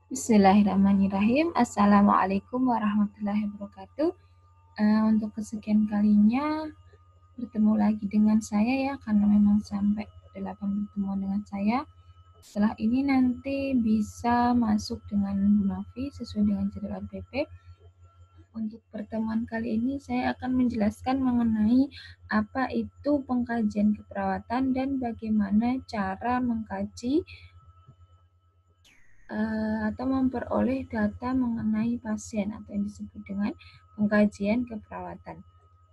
Bismillahirrahmanirrahim. Assalamualaikum warahmatullahi wabarakatuh. Untuk kesekian kalinya bertemu lagi dengan saya ya, karena memang sampai 8 pertemuan dengan saya. Setelah ini nanti bisa masuk dengan Bu Nafi sesuai dengan jadwal RPP. Untuk pertemuan kali ini saya akan menjelaskan mengenai apa itu pengkajian keperawatan dan bagaimana cara mengkaji atau memperoleh data mengenai pasien atau yang disebut dengan pengkajian keperawatan.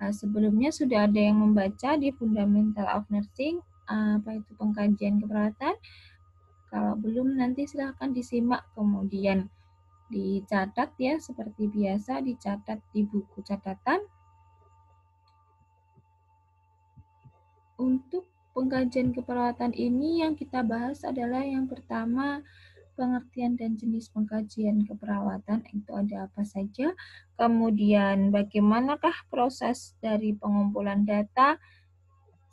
Sebelumnya sudah ada yang membaca di Fundamental of Nursing apa itu pengkajian keperawatan. Kalau belum nanti silahkan disimak kemudian dicatat ya, seperti biasa dicatat di buku catatan. Untuk pengkajian keperawatan ini yang kita bahas adalah yang pertama, pengertian dan jenis pengkajian keperawatan itu ada apa saja, kemudian bagaimanakah proses dari pengumpulan data,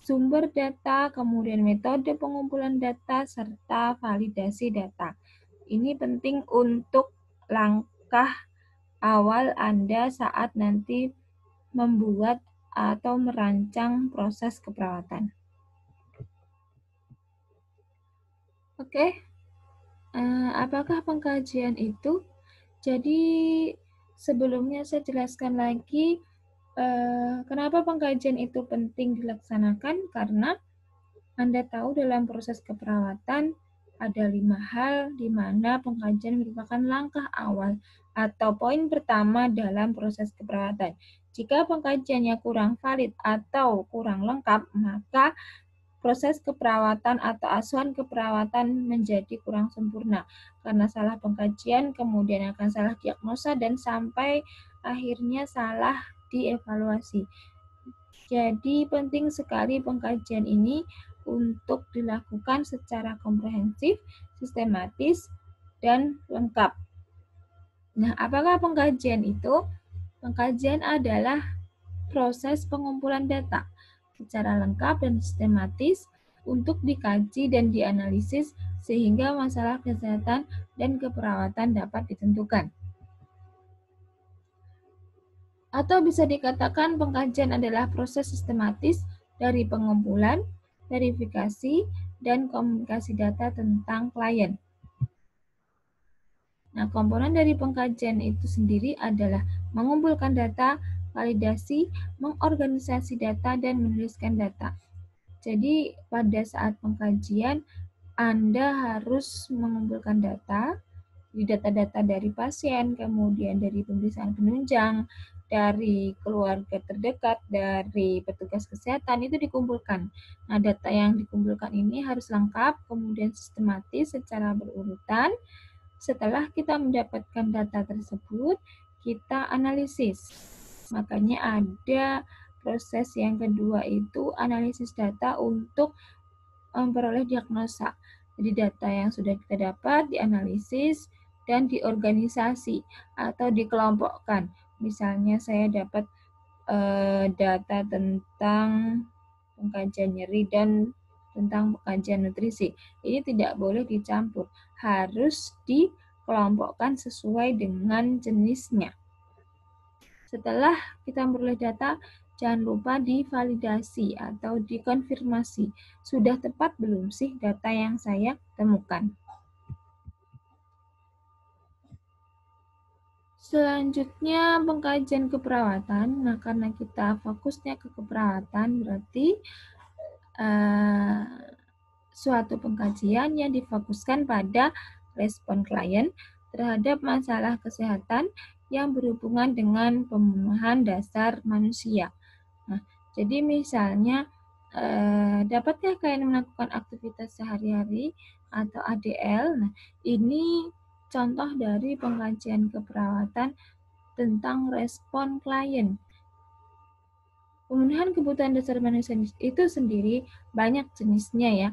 sumber data, kemudian metode pengumpulan data, serta validasi data. Ini penting untuk langkah awal Anda saat nanti membuat atau merancang proses keperawatan. Oke. Apakah pengkajian itu? Jadi sebelumnya saya jelaskan lagi kenapa pengkajian itu penting dilaksanakan, karena Anda tahu dalam proses keperawatan ada 5 hal di mana pengkajian merupakan langkah awal atau poin pertama dalam proses keperawatan. Jika pengkajiannya kurang valid atau kurang lengkap, maka proses keperawatan atau asuhan keperawatan menjadi kurang sempurna karena salah pengkajian, kemudian akan salah diagnosa, dan sampai akhirnya salah dievaluasi. Jadi penting sekali pengkajian ini untuk dilakukan secara komprehensif, sistematis, dan lengkap. Nah, apakah pengkajian itu? Pengkajian adalah proses pengumpulan data secara lengkap dan sistematis untuk dikaji dan dianalisis sehingga masalah kesehatan dan keperawatan dapat ditentukan. Atau bisa dikatakan pengkajian adalah proses sistematis dari pengumpulan, verifikasi, dan komunikasi data tentang klien. Nah, komponen dari pengkajian itu sendiri adalah mengumpulkan data, validasi, mengorganisasi data, dan menuliskan data. Jadi, pada saat pengkajian, Anda harus mengumpulkan data, data-data dari pasien, kemudian dari pemeriksaan penunjang, dari keluarga terdekat, dari petugas kesehatan, itu dikumpulkan. Nah, data yang dikumpulkan ini harus lengkap, kemudian sistematis secara berurutan. Setelah kita mendapatkan data tersebut, kita analisis. Makanya ada proses yang kedua itu analisis data untuk memperoleh diagnosa. Jadi data yang sudah kita dapat dianalisis dan diorganisasi atau dikelompokkan. Misalnya saya dapat data tentang pengkajian nyeri dan tentang pengkajian nutrisi. Ini tidak boleh dicampur, harus dikelompokkan sesuai dengan jenisnya. Setelah kita memperoleh data, jangan lupa divalidasi atau dikonfirmasi. Sudah tepat belum sih data yang saya temukan? Selanjutnya pengkajian keperawatan. Nah, karena kita fokusnya ke keperawatan, berarti suatu pengkajian yang difokuskan pada respon klien terhadap masalah kesehatan yang berhubungan dengan pemenuhan dasar manusia. Nah, jadi misalnya, dapatkah klien melakukan aktivitas sehari-hari atau ADL? Nah, ini contoh dari pengkajian keperawatan tentang respon klien. Pemenuhan kebutuhan dasar manusia itu sendiri banyak jenisnya ya.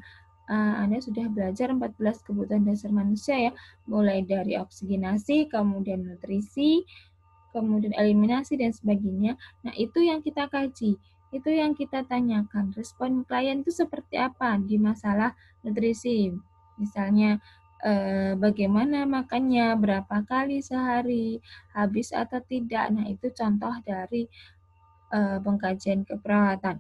Anda sudah belajar 14 kebutuhan dasar manusia ya, mulai dari oksigenasi, kemudian nutrisi, kemudian eliminasi, dan sebagainya. Nah, itu yang kita kaji, itu yang kita tanyakan. Respon klien itu seperti apa di masalah nutrisi? Misalnya, bagaimana makannya, berapa kali sehari, habis atau tidak. Nah, itu contoh dari pengkajian keperawatan.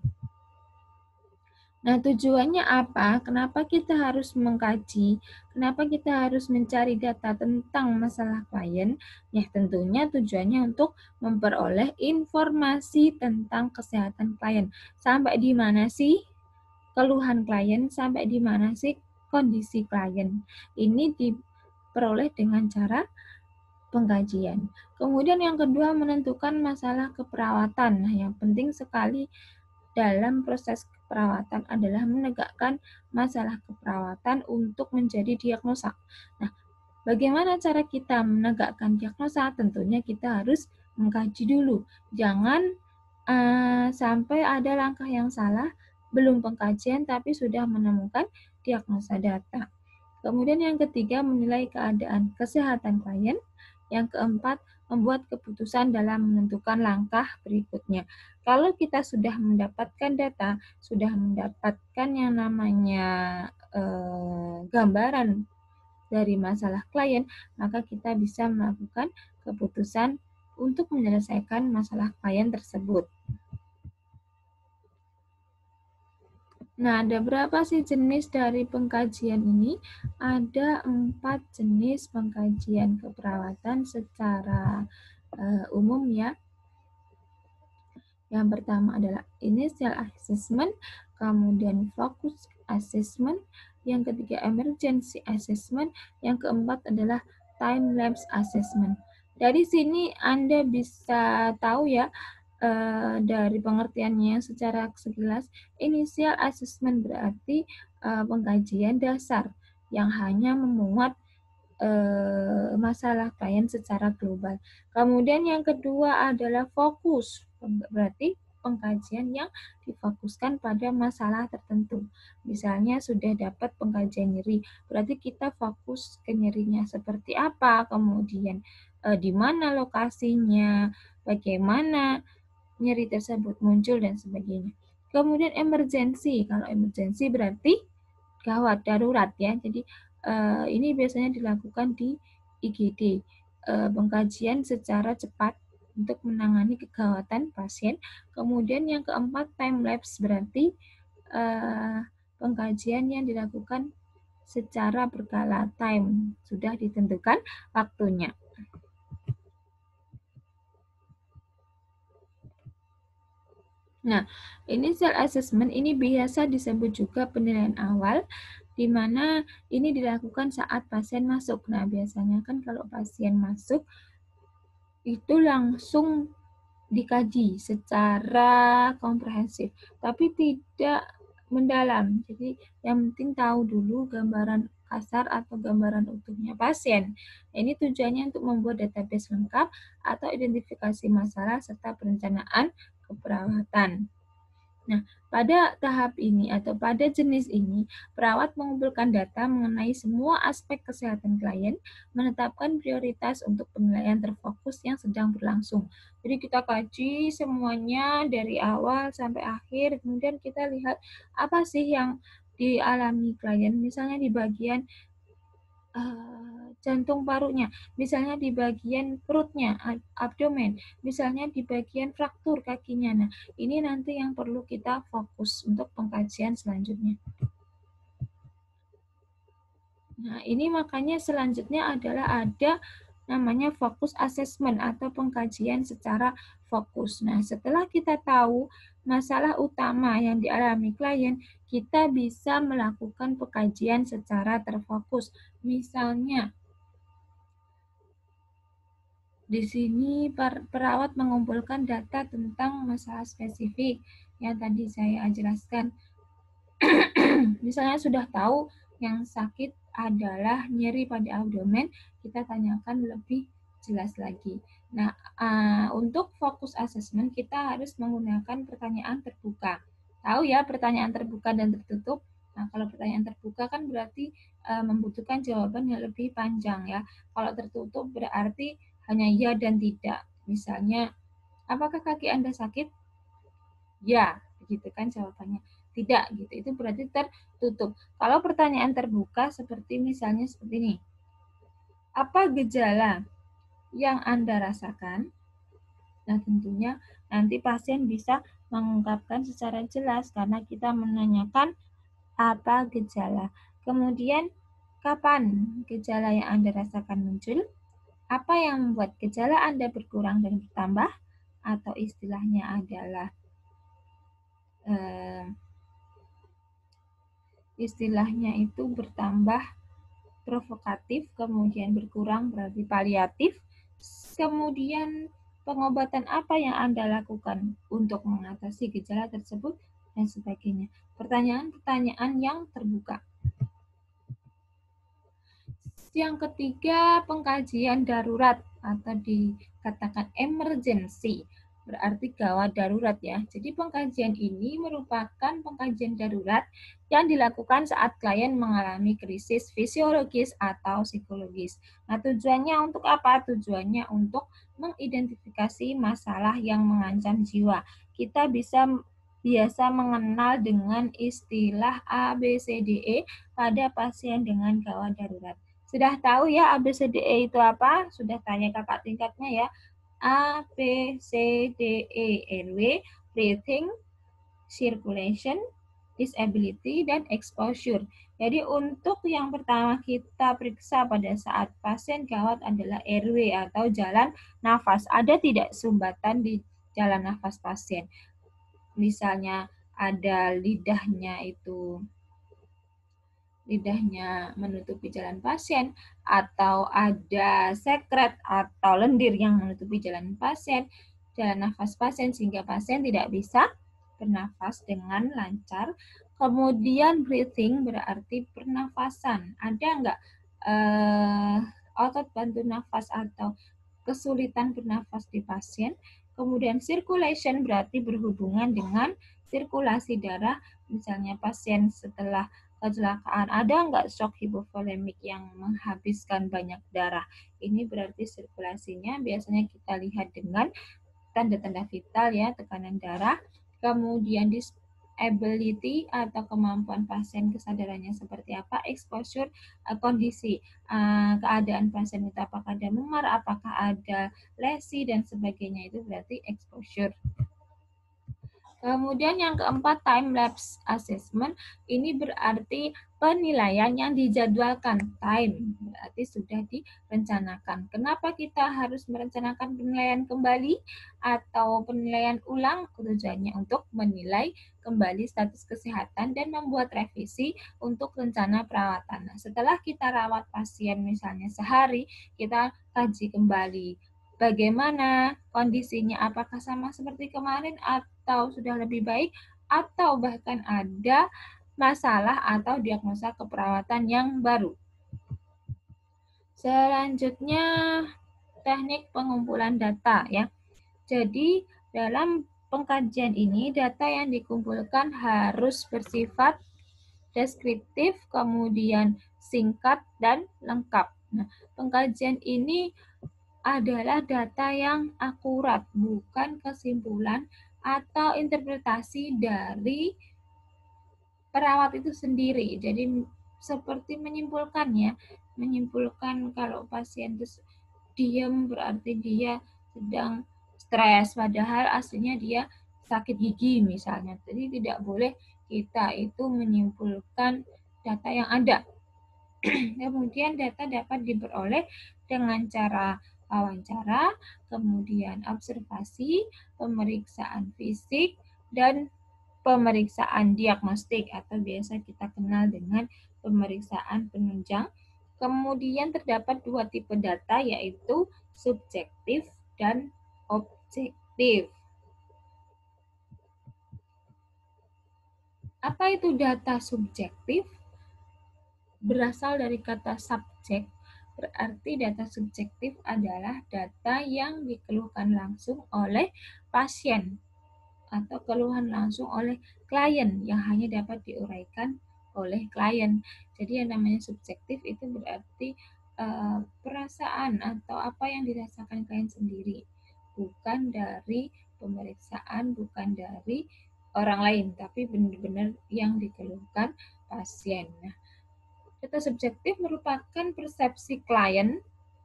Nah, tujuannya apa? Kenapa kita harus mengkaji? Kenapa kita harus mencari data tentang masalah klien? Ya, tentunya tujuannya untuk memperoleh informasi tentang kesehatan klien. Sampai di mana sih keluhan klien? Sampai di mana sih kondisi klien? Ini diperoleh dengan cara pengkajian. Kemudian yang kedua, menentukan masalah keperawatan. Nah, yang penting sekali dalam proses keperawatan adalah menegakkan masalah keperawatan untuk menjadi diagnosa. Nah, bagaimana cara kita menegakkan diagnosa? Tentunya kita harus mengkaji dulu. Jangan sampai ada langkah yang salah, belum pengkajian tapi sudah menemukan diagnosa data. Kemudian yang ketiga, menilai keadaan kesehatan klien. Yang keempat, membuat keputusan dalam menentukan langkah berikutnya. Kalau kita sudah mendapatkan data, sudah mendapatkan yang namanya gambaran dari masalah klien, maka kita bisa melakukan keputusan untuk menyelesaikan masalah klien tersebut. Nah, ada berapa sih jenis dari pengkajian ini? Ada 4 jenis pengkajian keperawatan secara umum ya. Yang pertama adalah initial assessment, kemudian focus assessment, yang ketiga emergency assessment, yang keempat adalah time lapse assessment. Dari sini Anda bisa tahu ya, dari pengertiannya secara sekilas, initial assessment berarti pengkajian dasar yang hanya memuat masalah klien secara global. Kemudian yang kedua adalah fokus, berarti pengkajian yang difokuskan pada masalah tertentu. Misalnya sudah dapat pengkajian nyeri, berarti kita fokus ke nyerinya seperti apa, kemudian di mana lokasinya, bagaimana nyeri tersebut muncul dan sebagainya. Kemudian emergency, kalau emergency berarti gawat, darurat ya. Jadi ini biasanya dilakukan di IGD, pengkajian secara cepat untuk menangani kegawatan pasien. Kemudian yang keempat time lapse berarti pengkajian yang dilakukan secara berkala, time sudah ditentukan waktunya. Nah, initial assessment ini biasa disebut juga penilaian awal, di mana ini dilakukan saat pasien masuk. Nah, biasanya kan kalau pasien masuk, itu langsung dikaji secara komprehensif, tapi tidak mendalam. Jadi, yang penting tahu dulu gambaran kasar atau gambaran utuhnya pasien. Ini tujuannya untuk membuat database lengkap atau identifikasi masalah serta perencanaan keperawatan. Nah, pada tahap ini atau pada jenis ini, perawat mengumpulkan data mengenai semua aspek kesehatan klien, menetapkan prioritas untuk penilaian terfokus yang sedang berlangsung. Jadi kita kaji semuanya dari awal sampai akhir, kemudian kita lihat apa sih yang dialami klien, misalnya di bagian jantung parunya, misalnya di bagian perutnya, abdomen, misalnya di bagian fraktur kakinya. Nah, ini nanti yang perlu kita fokus untuk pengkajian selanjutnya. Nah, ini makanya selanjutnya adalah ada namanya fokus assessment atau pengkajian secara fokus. Nah, setelah kita tahu masalah utama yang dialami klien, kita bisa melakukan pengkajian secara terfokus. Misalnya, di sini perawat mengumpulkan data tentang masalah spesifik yang tadi saya jelaskan. Misalnya sudah tahu yang sakit adalah nyeri pada abdomen, kita tanyakan lebih jelas lagi. Nah, untuk fokus assessment kita harus menggunakan pertanyaan terbuka. Tahu ya pertanyaan terbuka dan tertutup? Nah, kalau pertanyaan terbuka kan berarti membutuhkan jawaban yang lebih panjang ya. Kalau tertutup berarti hanya ya dan tidak. Misalnya, apakah kaki Anda sakit? Ya, begitu kan jawabannya. tidak gitu. Itu berarti tertutup. Kalau pertanyaan terbuka seperti misalnya seperti ini. Apa gejala yang Anda rasakan? Nah, tentunya nanti pasien bisa mengungkapkan secara jelas karena kita menanyakan apa gejala. Kemudian, kapan gejala yang Anda rasakan muncul? Apa yang membuat gejala Anda berkurang dan bertambah? Atau istilahnya adalah itu bertambah provokatif, kemudian berkurang berarti paliatif. Kemudian pengobatan apa yang Anda lakukan untuk mengatasi gejala tersebut dan sebagainya. Pertanyaan-pertanyaan yang terbuka. Yang ketiga, pengkajian darurat atau dikatakan emergency, berarti gawat darurat ya. Jadi pengkajian ini merupakan pengkajian darurat yang dilakukan saat klien mengalami krisis fisiologis atau psikologis. Nah, tujuannya untuk apa? Tujuannya untuk mengidentifikasi masalah yang mengancam jiwa. Kita biasa mengenal dengan istilah ABCDE pada pasien dengan gawat darurat. Sudah tahu ya ABCDE itu apa? Sudah tanya kakak tingkatnya ya. A, B, C, D, E, airway, breathing, circulation, disability, dan exposure. Jadi untuk yang pertama kita periksa pada saat pasien gawat adalah airway atau jalan nafas. Ada tidak sumbatan di jalan nafas pasien? Misalnya ada lidahnya menutupi jalan pasien, atau ada sekret atau lendir yang menutupi jalan nafas pasien, sehingga pasien tidak bisa bernafas dengan lancar. Kemudian breathing berarti pernafasan. Ada nggak otot bantu nafas atau kesulitan bernafas di pasien? Kemudian circulation berarti berhubungan dengan sirkulasi darah, misalnya pasien setelah kecelakaan, ada nggak shock hipovolemik yang menghabiskan banyak darah? Ini berarti sirkulasinya biasanya kita lihat dengan tanda-tanda vital ya, tekanan darah. Kemudian disability atau kemampuan pasien kesadarannya seperti apa, exposure kondisi keadaan pasien itu, apakah ada memar, apakah ada lesi dan sebagainya, itu berarti exposure. Kemudian yang keempat, time lapse assessment. Ini berarti penilaian yang dijadwalkan. Time berarti sudah direncanakan. Kenapa kita harus merencanakan penilaian kembali atau penilaian ulang? Tujuannya untuk menilai kembali status kesehatan dan membuat revisi untuk rencana perawatan. Nah, setelah kita rawat pasien misalnya sehari, kita kaji kembali bagaimana kondisinya, apakah sama seperti kemarin atau sudah lebih baik, atau bahkan ada masalah atau diagnosa keperawatan yang baru. Selanjutnya, teknik pengumpulan data ya. Jadi, dalam pengkajian ini data yang dikumpulkan harus bersifat deskriptif, kemudian singkat dan lengkap. Nah, pengkajian ini adalah data yang akurat, bukan kesimpulan atau interpretasi dari perawat itu sendiri. Jadi seperti menyimpulkan kalau pasien itu diam berarti dia sedang stres, padahal aslinya dia sakit gigi misalnya. Jadi tidak boleh kita itu menyimpulkan data yang ada. Kemudian data dapat diperoleh dengan cara wawancara, kemudian observasi, pemeriksaan fisik, dan pemeriksaan diagnostik atau biasa kita kenal dengan pemeriksaan penunjang. Kemudian terdapat dua tipe data, yaitu subjektif dan objektif. Apa itu data subjektif? Berasal dari kata subjek, berarti data subjektif adalah data yang dikeluhkan langsung oleh pasien atau keluhan langsung oleh klien yang hanya dapat diuraikan oleh klien. Jadi yang namanya subjektif itu berarti perasaan atau apa yang dirasakan klien sendiri, bukan dari pemeriksaan, bukan dari orang lain, tapi benar-benar yang dikeluhkan pasien. Nah, data subjektif merupakan persepsi klien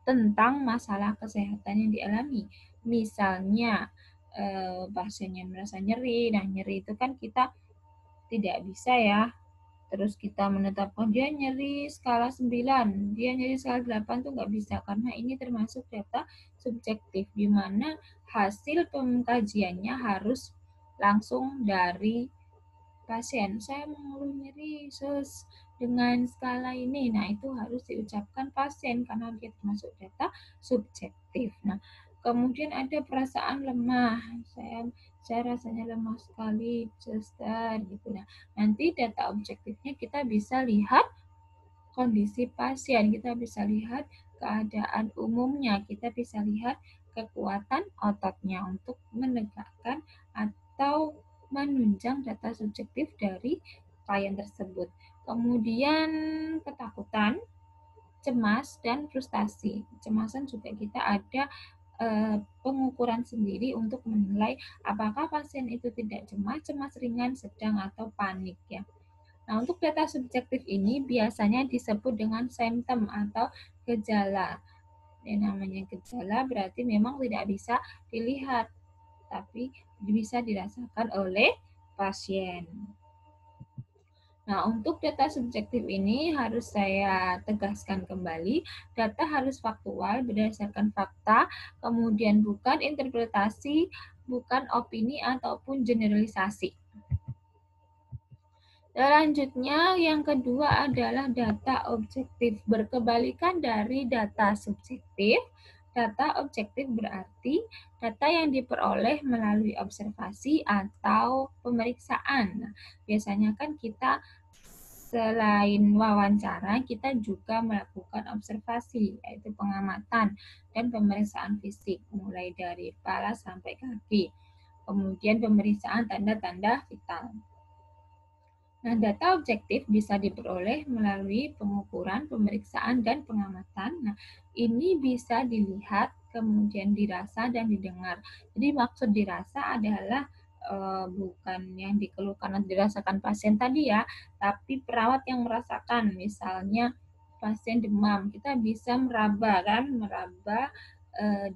tentang masalah kesehatan yang dialami. Misalnya, pasiennya merasa nyeri, nah nyeri itu kan kita tidak bisa ya terus kita menetapkan dia nyeri skala 9, dia nyeri skala 8 tuh nggak bisa karena ini termasuk data subjektif di mana hasil pengkajiannya harus langsung dari pasien. Saya mengeluh nyeri dengan skala ini. Nah, itu harus diucapkan pasien karena dia termasuk data subjektif. Nah, kemudian ada perasaan lemah. Saya rasanya lemah sekali, suster gitu. Nah, nanti data objektifnya kita bisa lihat kondisi pasien, kita bisa lihat keadaan umumnya, kita bisa lihat kekuatan ototnya untuk menegakkan atau menunjang data subjektif dari klien tersebut. Kemudian ketakutan, cemas, dan frustasi. Kecemasan juga kita ada pengukuran sendiri untuk menilai apakah pasien itu tidak cemas, cemas ringan, sedang, atau panik ya. Nah, untuk data subjektif ini biasanya disebut dengan simptom atau gejala. Yang namanya gejala berarti memang tidak bisa dilihat, tapi bisa dirasakan oleh pasien. Nah, untuk data subjektif ini harus saya tegaskan kembali, data harus faktual berdasarkan fakta, kemudian bukan interpretasi, bukan opini ataupun generalisasi. Selanjutnya, yang kedua adalah data objektif. Berkebalikan dari data subjektif, data objektif berarti data yang diperoleh melalui observasi atau pemeriksaan. Nah, biasanya kan kita selain wawancara, kita juga melakukan observasi, yaitu pengamatan dan pemeriksaan fisik, mulai dari kepala sampai kaki. Kemudian pemeriksaan tanda-tanda vital. Nah, data objektif bisa diperoleh melalui pengukuran, pemeriksaan, dan pengamatan. Nah, ini bisa dilihat, kemudian dirasa, dan didengar. Jadi maksud dirasa adalah bukan yang dikeluhkan atau dirasakan pasien tadi ya, tapi perawat yang merasakan. Misalnya pasien demam, kita bisa meraba kan, meraba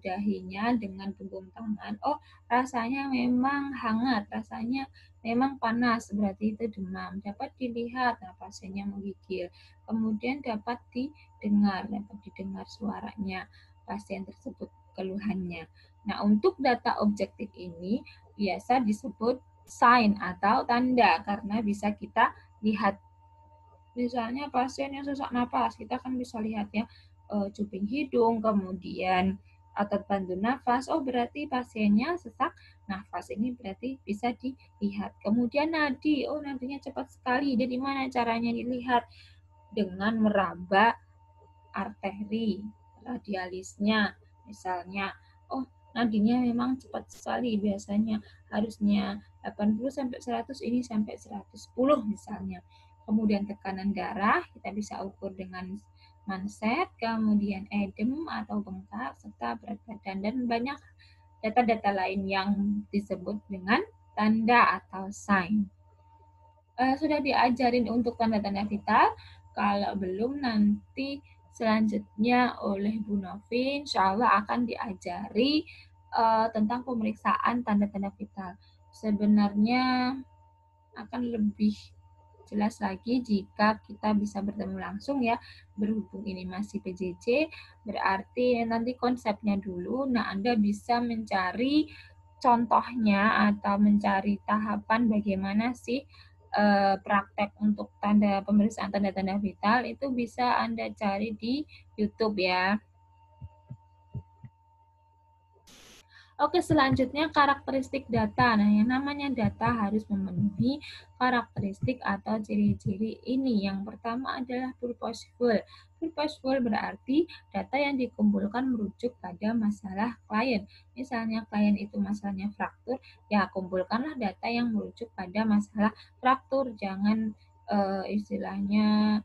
dahinya dengan genggam tangan. Oh, rasanya memang hangat, rasanya memang panas, berarti itu demam. Dapat dilihat, nah, pasiennya menggigil. Kemudian dapat didengar suaranya pasien tersebut, keluhannya. Nah, untuk data objektif ini biasa disebut sign atau tanda karena bisa kita lihat. Misalnya pasien yang sesak napas, kita kan bisa lihat ya, cuping hidung, kemudian otot bantu nafas, oh berarti pasiennya sesak nafas, ini berarti bisa dilihat. Kemudian nadi, oh nadinya cepat sekali, jadi mana caranya dilihat? Dengan meraba arteri radialisnya, misalnya, oh nadinya memang cepat sekali, biasanya harusnya 80-100, ini sampai 110 misalnya. Kemudian tekanan darah, kita bisa ukur dengan manset, kemudian edem atau bengkak, serta berat badan, dan banyak data-data lain yang disebut dengan tanda atau sign. Sudah diajarin untuk tanda-tanda vital? Kalau belum, nanti selanjutnya oleh Bu Novi, insya Allah akan diajari tentang pemeriksaan tanda-tanda vital. Sebenarnya akan lebih jelas lagi jika kita bisa bertemu langsung ya, berhubung ini masih PJJ, berarti nanti konsepnya dulu, nah Anda bisa mencari contohnya atau mencari tahapan bagaimana sih praktek untuk pemeriksaan tanda-tanda vital, itu bisa Anda cari di YouTube ya. Oke, selanjutnya karakteristik data. Nah, yang namanya data harus memenuhi karakteristik atau ciri-ciri ini. Yang pertama adalah purposeful. Purposeful berarti data yang dikumpulkan merujuk pada masalah klien. Misalnya klien itu masalahnya fraktur, ya kumpulkanlah data yang merujuk pada masalah fraktur. Jangan istilahnya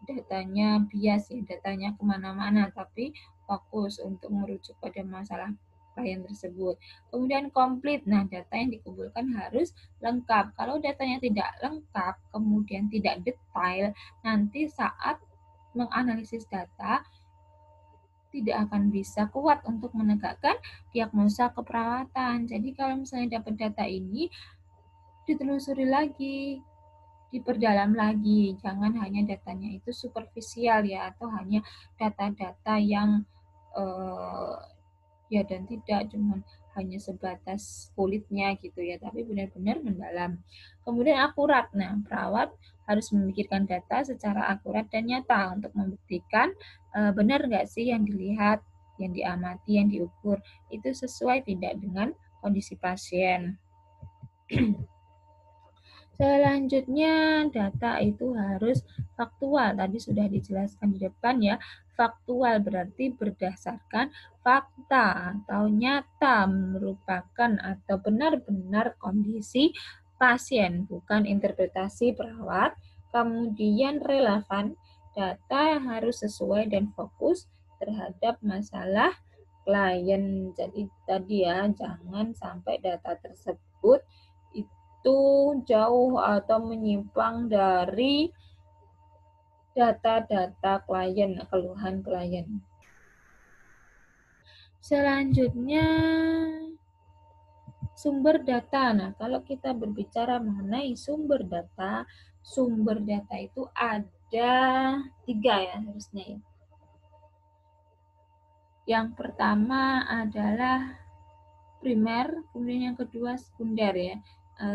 datanya bias ya, datanya kemana-mana, tapi fokus untuk merujuk pada masalah klien tersebut. Kemudian komplit, nah data yang dikumpulkan harus lengkap. Kalau datanya tidak lengkap, kemudian tidak detail, nanti saat menganalisis data tidak akan bisa kuat untuk menegakkan diagnosa keperawatan. Jadi kalau misalnya dapat data ini, ditelusuri lagi, diperdalam lagi, jangan hanya datanya itu superficial ya, atau hanya data-data yang ya dan tidak, cuman hanya sebatas kulitnya gitu ya, tapi benar-benar mendalam. Kemudian akurat, nah perawat harus memikirkan data secara akurat dan nyata untuk membuktikan benar nggak sih yang dilihat, yang diamati, yang diukur, itu sesuai tidak dengan kondisi pasien. Selanjutnya, data itu harus faktual. Tadi sudah dijelaskan di depan ya. Faktual berarti berdasarkan fakta atau nyata, merupakan atau benar-benar kondisi pasien, bukan interpretasi perawat. Kemudian relevan, data harus sesuai dan fokus terhadap masalah klien. Jadi tadi ya, jangan sampai data tersebut itu jauh atau menyimpang dari data-data klien, keluhan klien. Selanjutnya, sumber data. Nah, kalau kita berbicara mengenai sumber data itu ada 3 ya harusnya ya. Yang pertama adalah primer, kemudian yang kedua sekunder ya.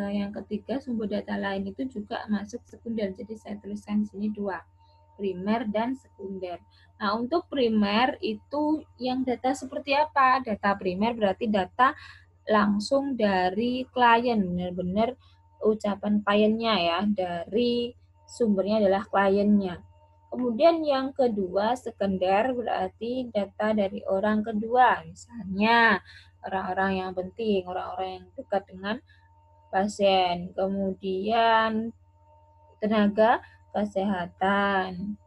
Yang ketiga sumber data lain itu juga masuk sekunder. Jadi saya tuliskan di sini 2, primer dan sekunder. Nah, untuk primer itu yang data seperti apa? Data primer berarti data langsung dari klien, benar-benar ucapan kliennya ya, dari sumbernya adalah kliennya. Kemudian yang kedua, sekunder berarti data dari orang kedua, misalnya orang-orang yang penting, orang-orang yang dekat dengan pasien. Kemudian tenaga kesehatan.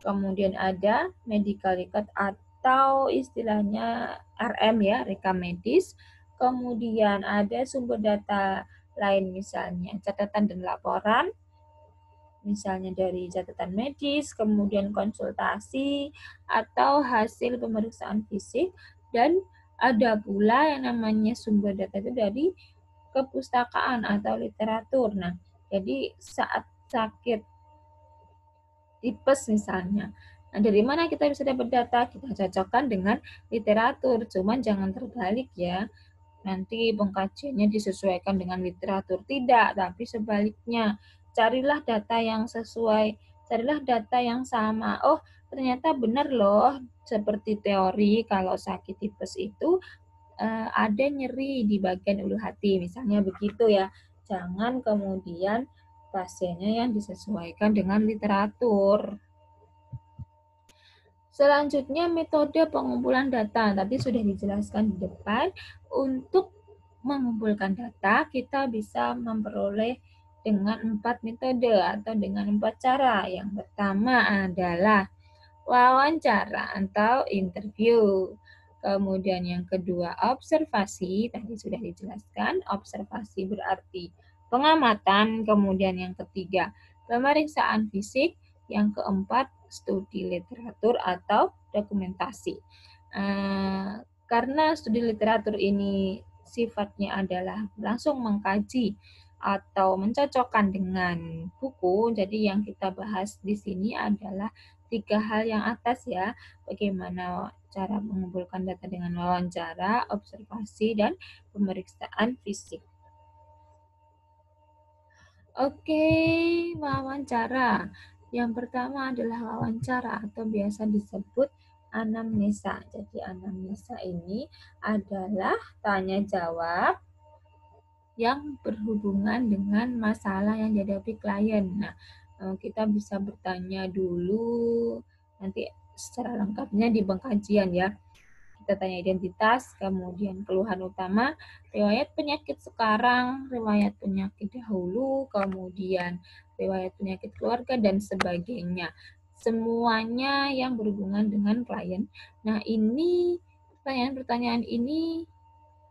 Kemudian ada medical record atau istilahnya RM ya, rekam medis. Kemudian ada sumber data lain misalnya catatan dan laporan, misalnya dari catatan medis, kemudian konsultasi, atau hasil pemeriksaan fisik, dan ada pula yang namanya sumber data itu dari kepustakaan atau literatur. Nah, jadi saat sakit tipes misalnya, nah dari mana kita bisa dapat data? Kita cocokkan dengan literatur, cuman jangan terbalik ya. Nanti pengkajiannya disesuaikan dengan literatur. Tidak, tapi sebaliknya. Carilah data yang sesuai, carilah data yang sama. Oh, ternyata benar loh, seperti teori kalau sakit tipes itu ada nyeri di bagian ulu hati, misalnya begitu ya. Jangan kemudian pasiennya yang disesuaikan dengan literatur. Selanjutnya metode pengumpulan data. Tadi sudah dijelaskan di depan. Untuk mengumpulkan data, kita bisa memperoleh dengan 4 metode atau dengan 4 cara. Yang pertama adalah wawancara atau interview. Kemudian yang kedua observasi, tadi sudah dijelaskan. Observasi berarti pengamatan. Kemudian yang ketiga pemeriksaan fisik. Yang keempat studi literatur atau dokumentasi. Karena studi literatur ini sifatnya adalah langsung mengkaji atau mencocokkan dengan buku, jadi yang kita bahas di sini adalah 3 hal yang atas ya, bagaimana cara mengumpulkan data dengan wawancara, observasi, dan pemeriksaan fisik. Oke, wawancara. Yang pertama adalah wawancara atau biasa disebut anamnesa. Jadi anamnesa ini adalah tanya jawab yang berhubungan dengan masalah yang dihadapi klien. Nah, kita bisa bertanya dulu, nanti secara lengkapnya di pengkajian ya. Kita tanya identitas, kemudian keluhan utama, riwayat penyakit sekarang, riwayat penyakit dahulu, kemudian riwayat penyakit keluarga, dan sebagainya. Semuanya yang berhubungan dengan klien. Nah, ini pertanyaan-pertanyaan ini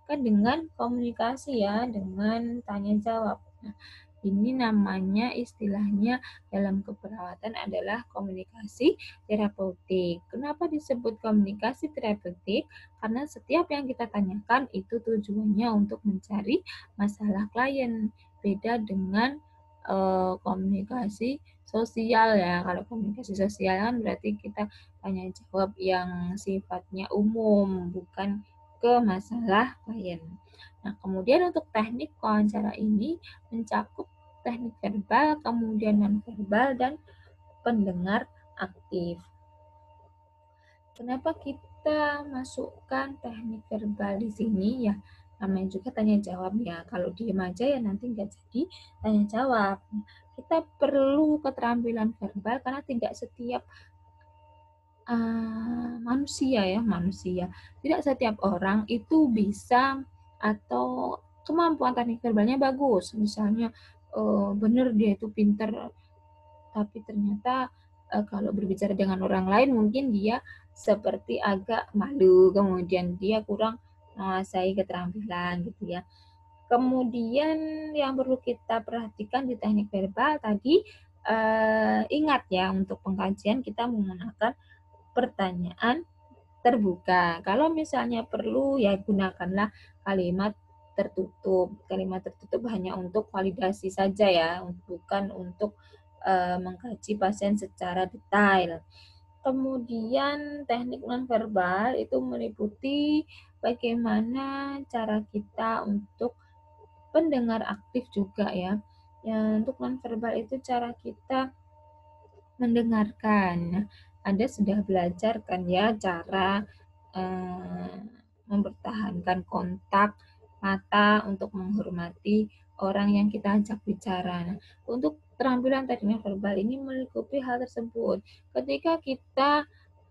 kan dengan komunikasi ya, dengan tanya jawab. Nah, ini namanya istilahnya dalam keperawatan adalah komunikasi terapeutik. Kenapa disebut komunikasi terapeutik? Karena setiap yang kita tanyakan itu tujuannya untuk mencari masalah klien. Beda dengan komunikasi sosial ya. Kalau komunikasi sosial kan berarti kita tanya jawab yang sifatnya umum, bukan ke masalah klien. Nah, kemudian untuk teknik wawancara ini mencakup teknik verbal, kemudian non-verbal, dan pendengar aktif. Kenapa kita masukkan teknik verbal di sini? Ya, namanya juga tanya jawab ya. Kalau diem aja ya nanti nggak jadi tanya jawab. Kita perlu keterampilan verbal karena tidak setiap manusia. Tidak setiap orang itu bisa atau kemampuan teknik verbalnya bagus. Misalnya benar dia itu pinter, tapi ternyata kalau berbicara dengan orang lain mungkin dia seperti agak malu, kemudian dia kurang menguasai keterampilan gitu ya. Kemudian yang perlu kita perhatikan di teknik verbal tadi, ingat ya untuk pengkajian kita menggunakan pertanyaan terbuka. Kalau misalnya perlu ya gunakanlah kalimat tertutup. Kalimat tertutup hanya untuk validasi saja ya, bukan untuk mengkaji pasien secara detail. Kemudian teknik nonverbal itu meliputi bagaimana cara kita untuk pendengar aktif juga ya. Ya, untuk nonverbal itu cara kita mendengarkan. Nah, Anda sudah belajar kan ya cara mempertahankan kontak mata untuk menghormati orang yang kita ajak bicara. Nah, untuk keterampilan teknik verbal ini meliputi hal tersebut. Ketika kita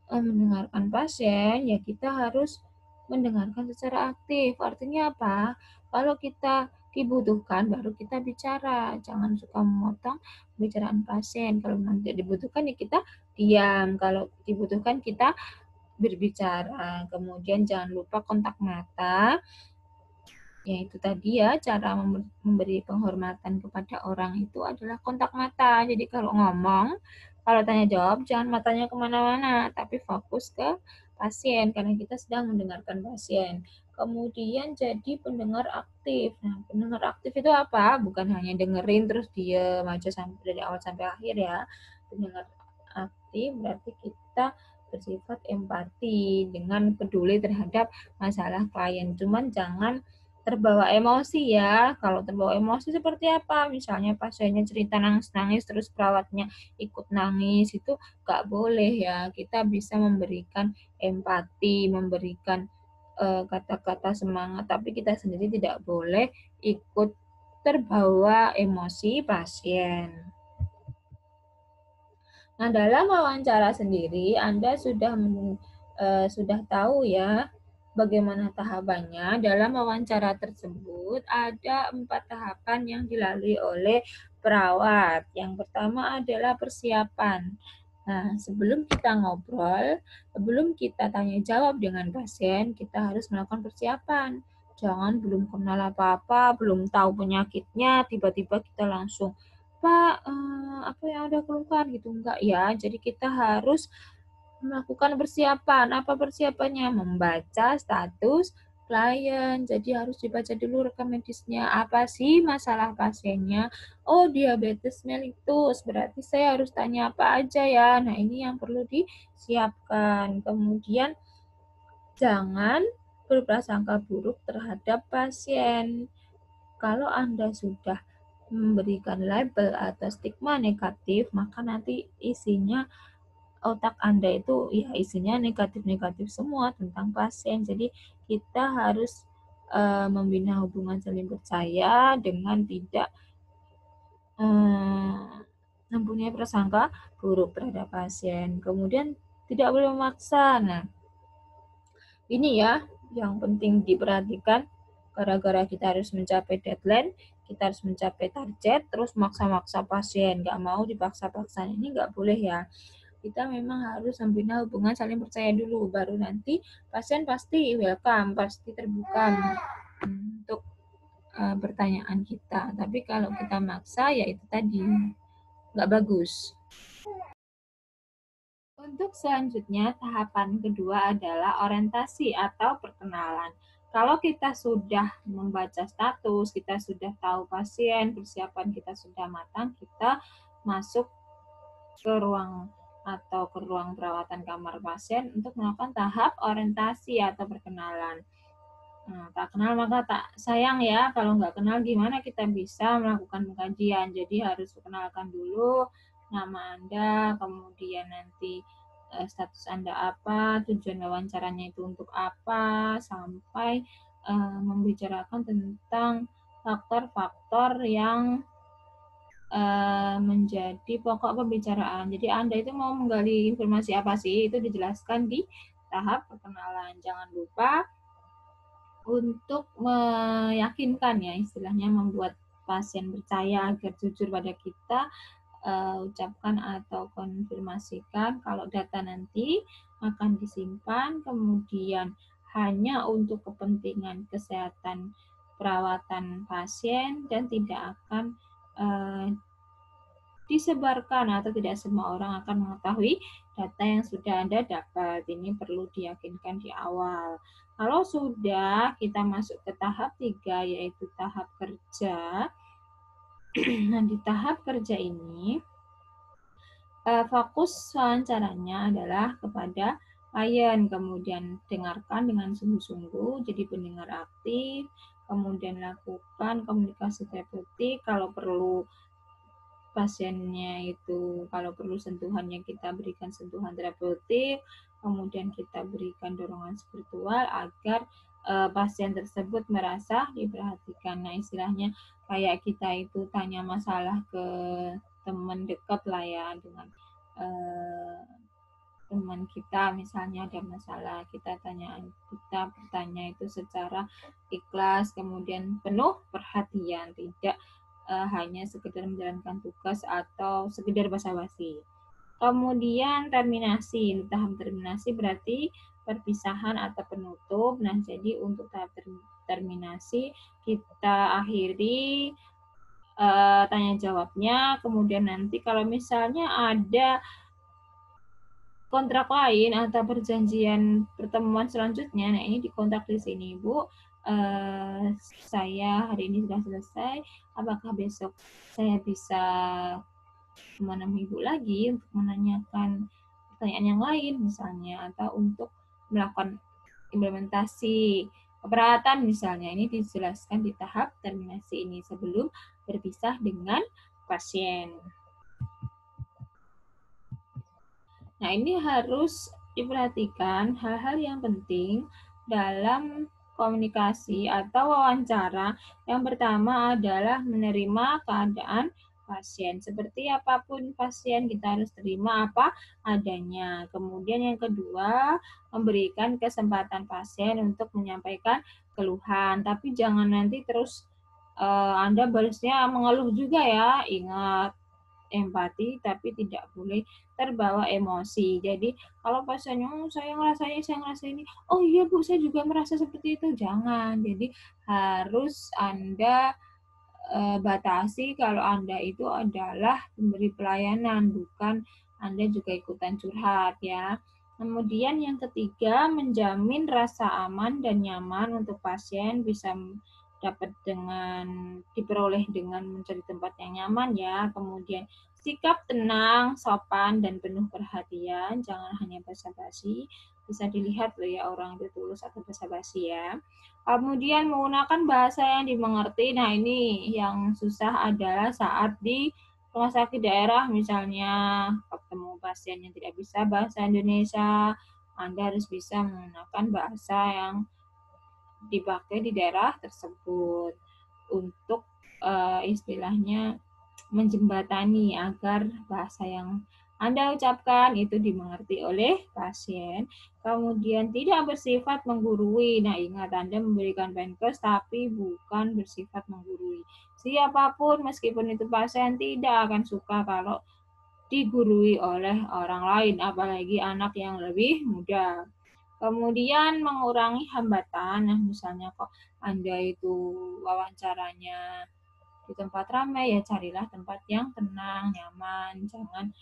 mendengarkan pasien, ya kita harus mendengarkan secara aktif. Artinya apa? Kalau kita dibutuhkan, baru kita bicara. Jangan suka memotong pembicaraan pasien. Kalau nanti dibutuhkan, ya kita diam. Kalau dibutuhkan, kita berbicara. Kemudian jangan lupa kontak mata. Ya itu tadi ya, cara memberi penghormatan kepada orang itu adalah kontak mata. Jadi kalau ngomong, kalau tanya jawab, jangan matanya kemana-mana, tapi fokus ke pasien, karena kita sedang mendengarkan pasien. Kemudian jadi pendengar aktif. Nah, pendengar aktif itu apa? Bukan hanya dengerin terus diem aja sampai dari awal sampai akhir ya. Pendengar aktif berarti kita bersifat empati dengan peduli terhadap masalah klien. Cuman jangan terbawa emosi ya. Kalau terbawa emosi seperti apa? Misalnya pasiennya cerita nangis-nangis terus perawatnya ikut nangis, itu nggak boleh ya. Kita bisa memberikan empati, memberikan kata-kata semangat, tapi kita sendiri tidak boleh ikut terbawa emosi pasien. Nah, dalam wawancara sendiri Anda sudah tahu ya bagaimana tahapannya. Dalam wawancara tersebut ada 4 tahapan yang dilalui oleh perawat. Yang pertama adalah persiapan. Nah, sebelum kita ngobrol, sebelum kita tanya jawab dengan pasien, kita harus melakukan persiapan. Jangan belum kenal apa-apa, belum tahu penyakitnya, tiba-tiba kita langsung Pak, apa yang udah keluar gitu, enggak ya. Jadi kita harus melakukan persiapan. Apa persiapannya? Membaca status klien. Jadi harus dibaca dulu rekam medisnya. Apa sih masalah pasiennya? Oh, diabetes mellitus. Berarti saya harus tanya apa aja ya. Nah, ini yang perlu disiapkan. Kemudian jangan berprasangka buruk terhadap pasien. Kalau Anda sudah memberikan label atau stigma negatif, maka nanti isinya otak Anda itu ya isinya negatif-negatif semua tentang pasien. Jadi kita harus membina hubungan saling percaya dengan tidak mempunyai prasangka buruk terhadap pasien. Kemudian tidak boleh memaksa. Nah, ini ya yang penting diperhatikan. Gara-gara kita harus mencapai deadline, kita harus mencapai target, terus maksa-maksa pasien, nggak mau dipaksa-paksa. Ini nggak boleh ya. kita memang harus membina hubungan saling percaya dulu, baru nanti pasien pasti welcome, pasti terbuka untuk pertanyaan kita. Tapi kalau kita maksa, ya itu tadi nggak bagus. Untuk selanjutnya, tahapan kedua adalah orientasi atau perkenalan. Kalau kita sudah membaca status, kita sudah tahu pasien, persiapan kita sudah matang, kita masuk ke ruang atau ke ruang perawatan kamar pasien untuk melakukan tahap orientasi atau perkenalan. Nah, tak kenal maka tak sayang ya, kalau nggak kenal gimana kita bisa melakukan pengkajian. Jadi harus perkenalkan dulu nama Anda, kemudian nanti status Anda apa, tujuan wawancaranya itu untuk apa, sampai membicarakan tentang faktor-faktor yang menjadi pokok pembicaraan. Jadi Anda itu mau menggali informasi apa sih, itu dijelaskan di tahap perkenalan. Jangan lupa untuk meyakinkan ya, istilahnya membuat pasien percaya agar jujur pada kita, ucapkan atau konfirmasikan kalau data nanti akan disimpan, kemudian hanya untuk kepentingan kesehatan perawatan pasien dan tidak akan disebarkan atau tidak semua orang akan mengetahui data yang sudah Anda dapat. Ini perlu diyakinkan di awal. Kalau sudah kita masuk ke tahap 3, yaitu tahap kerja. Nah, di tahap kerja ini, fokus wawancaranya adalah kepada klien, kemudian dengarkan dengan sungguh-sungguh, jadi pendengar aktif, kemudian lakukan komunikasi terapeutik, kalau perlu pasiennya itu, kalau perlu sentuhannya kita berikan sentuhan terapeutik, kemudian kita berikan dorongan spiritual agar pasien tersebut merasa diperhatikan. Nah, istilahnya kayak kita itu tanya masalah ke teman dekat lah ya, dengan teman kita misalnya ada masalah, kita bertanya itu secara ikhlas, kemudian penuh perhatian, tidak hanya sekedar menjalankan tugas atau sekedar basa-basi. Kemudian terminasi. Tahap terminasi berarti perpisahan atau penutup. Nah, jadi untuk tahap terminasi kita akhiri tanya jawabnya. Kemudian nanti kalau misalnya ada kontrak lain atau perjanjian pertemuan selanjutnya, nah ini dikontrak di sini, Bu. Saya hari ini sudah selesai, apakah besok saya bisa menemui Ibu lagi untuk menanyakan pertanyaan yang lain misalnya, atau untuk melakukan implementasi keperawatan misalnya. Ini dijelaskan di tahap terminasi ini sebelum berpisah dengan pasien. Nah, ini harus diperhatikan hal-hal yang penting dalam komunikasi atau wawancara. Yang pertama adalah menerima keadaan pasien. Seperti apapun pasien, kita harus terima apa adanya. Kemudian yang kedua, memberikan kesempatan pasien untuk menyampaikan keluhan. Tapi jangan nanti terus Anda balasnya mengeluh juga ya. Ingat, empati tapi tidak boleh terbawa emosi. Jadi kalau pasiennya saya ngerasa ini, oh iya Bu, saya juga merasa seperti itu. Jangan. Jadi harus Anda batasi kalau Anda itu adalah pemberi pelayanan, bukan Anda juga ikutan curhat ya. Kemudian yang ketiga, menjamin rasa aman dan nyaman untuk pasien bisa dapat diperoleh dengan mencari tempat yang nyaman ya. Kemudian sikap tenang, sopan, dan penuh perhatian, jangan hanya basa-basi. Bisa dilihat loh ya orang itu tulus atau basa-basi ya. Kemudian menggunakan bahasa yang dimengerti. Nah, ini yang susah adalah saat di rumah sakit daerah misalnya ketemu pasien yang tidak bisa bahasa Indonesia, Anda harus bisa menggunakan bahasa yang dipakai di daerah tersebut untuk istilahnya menjembatani agar bahasa yang Anda ucapkan itu dimengerti oleh pasien. Kemudian tidak bersifat menggurui. Nah, ingat Anda memberikan Penkes tapi bukan bersifat menggurui. Siapapun meskipun itu pasien tidak akan suka kalau digurui oleh orang lain, apalagi anak yang lebih muda. Kemudian mengurangi hambatan, nah misalnya kok Anda itu wawancaranya di tempat ramai, ya carilah tempat yang tenang, nyaman, jangan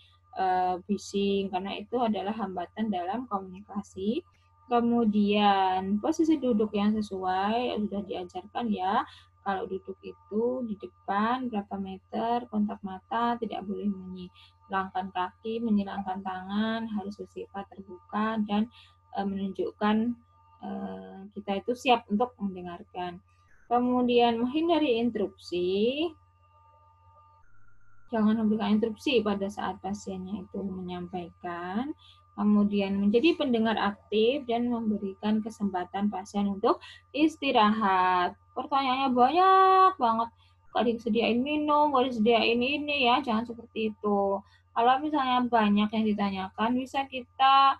bising, karena itu adalah hambatan dalam komunikasi. Kemudian posisi duduk yang sesuai, sudah diajarkan ya, kalau duduk itu di depan berapa meter, kontak mata, tidak boleh menyilangkan kaki, menyilangkan tangan, harus bersifat terbuka dan menunjukkan kita itu siap untuk mendengarkan. Kemudian menghindari interupsi, jangan memberikan interupsi pada saat pasiennya itu menyampaikan. Kemudian menjadi pendengar aktif dan memberikan kesempatan pasien untuk istirahat. Pertanyaannya banyak banget. Gak disediain minum, gak disediain ini ya, jangan seperti itu. Kalau misalnya banyak yang ditanyakan, bisa kita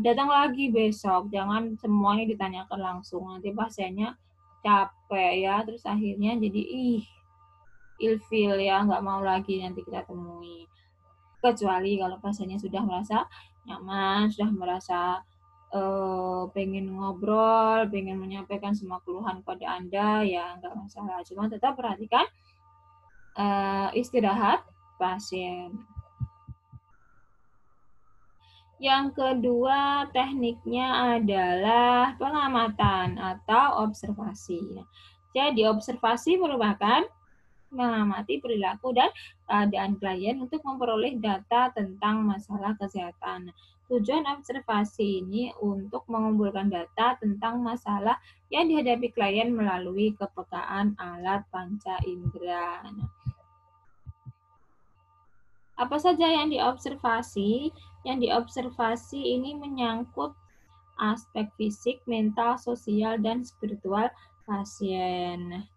datang lagi besok. Jangan semuanya ditanyakan langsung. Nanti pasiennya capek ya, terus akhirnya jadi ilfil ya, nggak mau lagi nanti kita temui. Kecuali kalau pasiennya sudah merasa nyaman, sudah merasa pengen ngobrol, pengen menyampaikan semua keluhan kepada Anda, ya nggak masalah. Cuma tetap perhatikan istirahat pasien. Yang kedua tekniknya adalah pengamatan atau observasi. Jadi observasi merupakan mengamati perilaku dan keadaan klien untuk memperoleh data tentang masalah kesehatan. Tujuan observasi ini untuk mengumpulkan data tentang masalah yang dihadapi klien melalui kepekaan alat panca indera. Apa saja yang diobservasi? Yang diobservasi ini menyangkut aspek fisik, mental, sosial, dan spiritual pasien.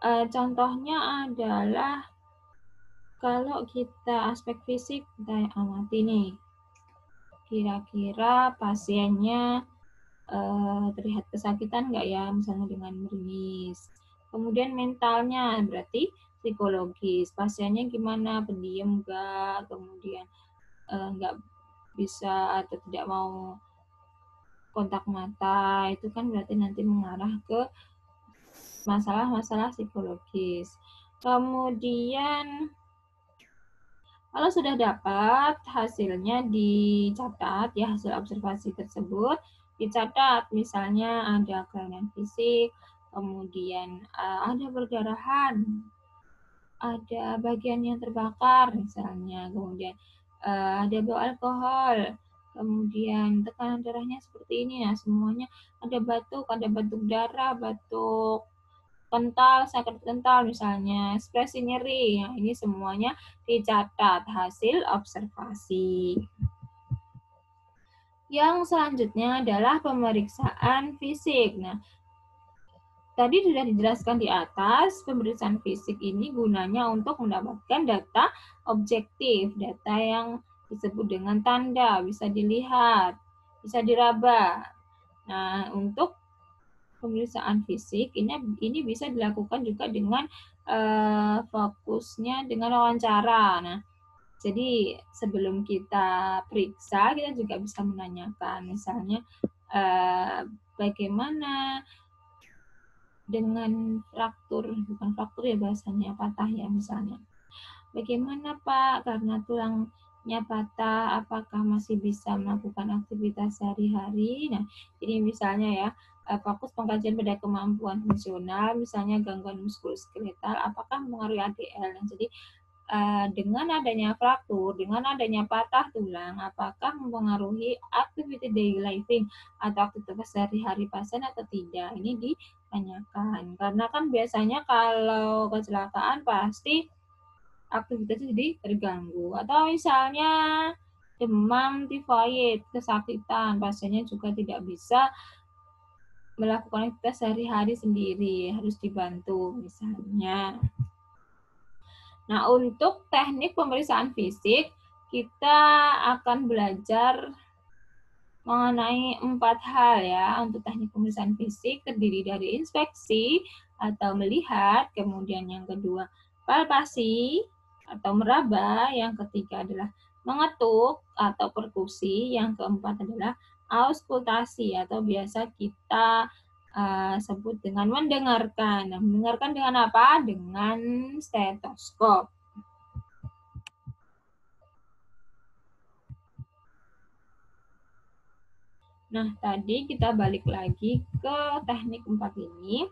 Contohnya adalah kalau kita aspek fisik, kita amati nih, kira-kira pasiennya terlihat kesakitan nggak ya, misalnya dengan meringis. Kemudian mentalnya berarti psikologis, pasiennya gimana, pendiam nggak, kemudian nggak bisa atau tidak mau kontak mata, itu kan berarti nanti mengarah ke masalah-masalah psikologis. Kemudian kalau sudah dapat hasilnya dicatat ya, hasil observasi tersebut dicatat, misalnya ada kelainan fisik, kemudian ada perdarahan, ada bagian yang terbakar misalnya, kemudian ada bau alkohol, kemudian tekanan darahnya seperti ini. Nah, semuanya ada batuk darah, batuk kental, sakit kental misalnya, ekspresi nyeri. Nah, ini semuanya dicatat hasil observasi. Yang selanjutnya adalah pemeriksaan fisik. Nah, tadi sudah dijelaskan di atas, pemeriksaan fisik ini gunanya untuk mendapatkan data objektif, data yang disebut dengan tanda, bisa dilihat, bisa diraba. Nah, untuk pemeriksaan fisik ini bisa dilakukan juga dengan fokusnya dengan wawancara. Nah, jadi sebelum kita periksa, kita juga bisa menanyakan, misalnya bagaimana dengan fraktur, bukan fraktur ya bahasanya, patah ya misalnya. Bagaimana Pak, karena tulangnya patah, apakah masih bisa melakukan aktivitas sehari-hari? Nah, ini misalnya ya, fokus pengkajian pada kemampuan fungsional, misalnya gangguan muskuloskeletal, apakah mempengaruhi ADL? Nah, jadi dengan adanya fraktur, dengan adanya patah tulang, apakah mempengaruhi activity daily living atau aktivitas sehari-hari pasien atau tidak? Ini ditanyakan. Karena kan biasanya kalau kecelakaan pasti aktivitasnya jadi terganggu. Atau misalnya demam, tifoid, kesakitan, pasiennya juga tidak bisa melakukan aktivitas sehari-hari sendiri, harus dibantu misalnya. Nah, untuk teknik pemeriksaan fisik, kita akan belajar mengenai 4 hal ya. Untuk teknik pemeriksaan fisik terdiri dari inspeksi atau melihat, kemudian yang kedua palpasi, atau meraba, yang ketiga adalah mengetuk atau perkusi, yang keempat adalah auskultasi atau biasa kita sebut dengan mendengarkan. Nah, mendengarkan dengan apa? Dengan stetoskop. Nah, tadi kita balik lagi ke teknik 4 ini.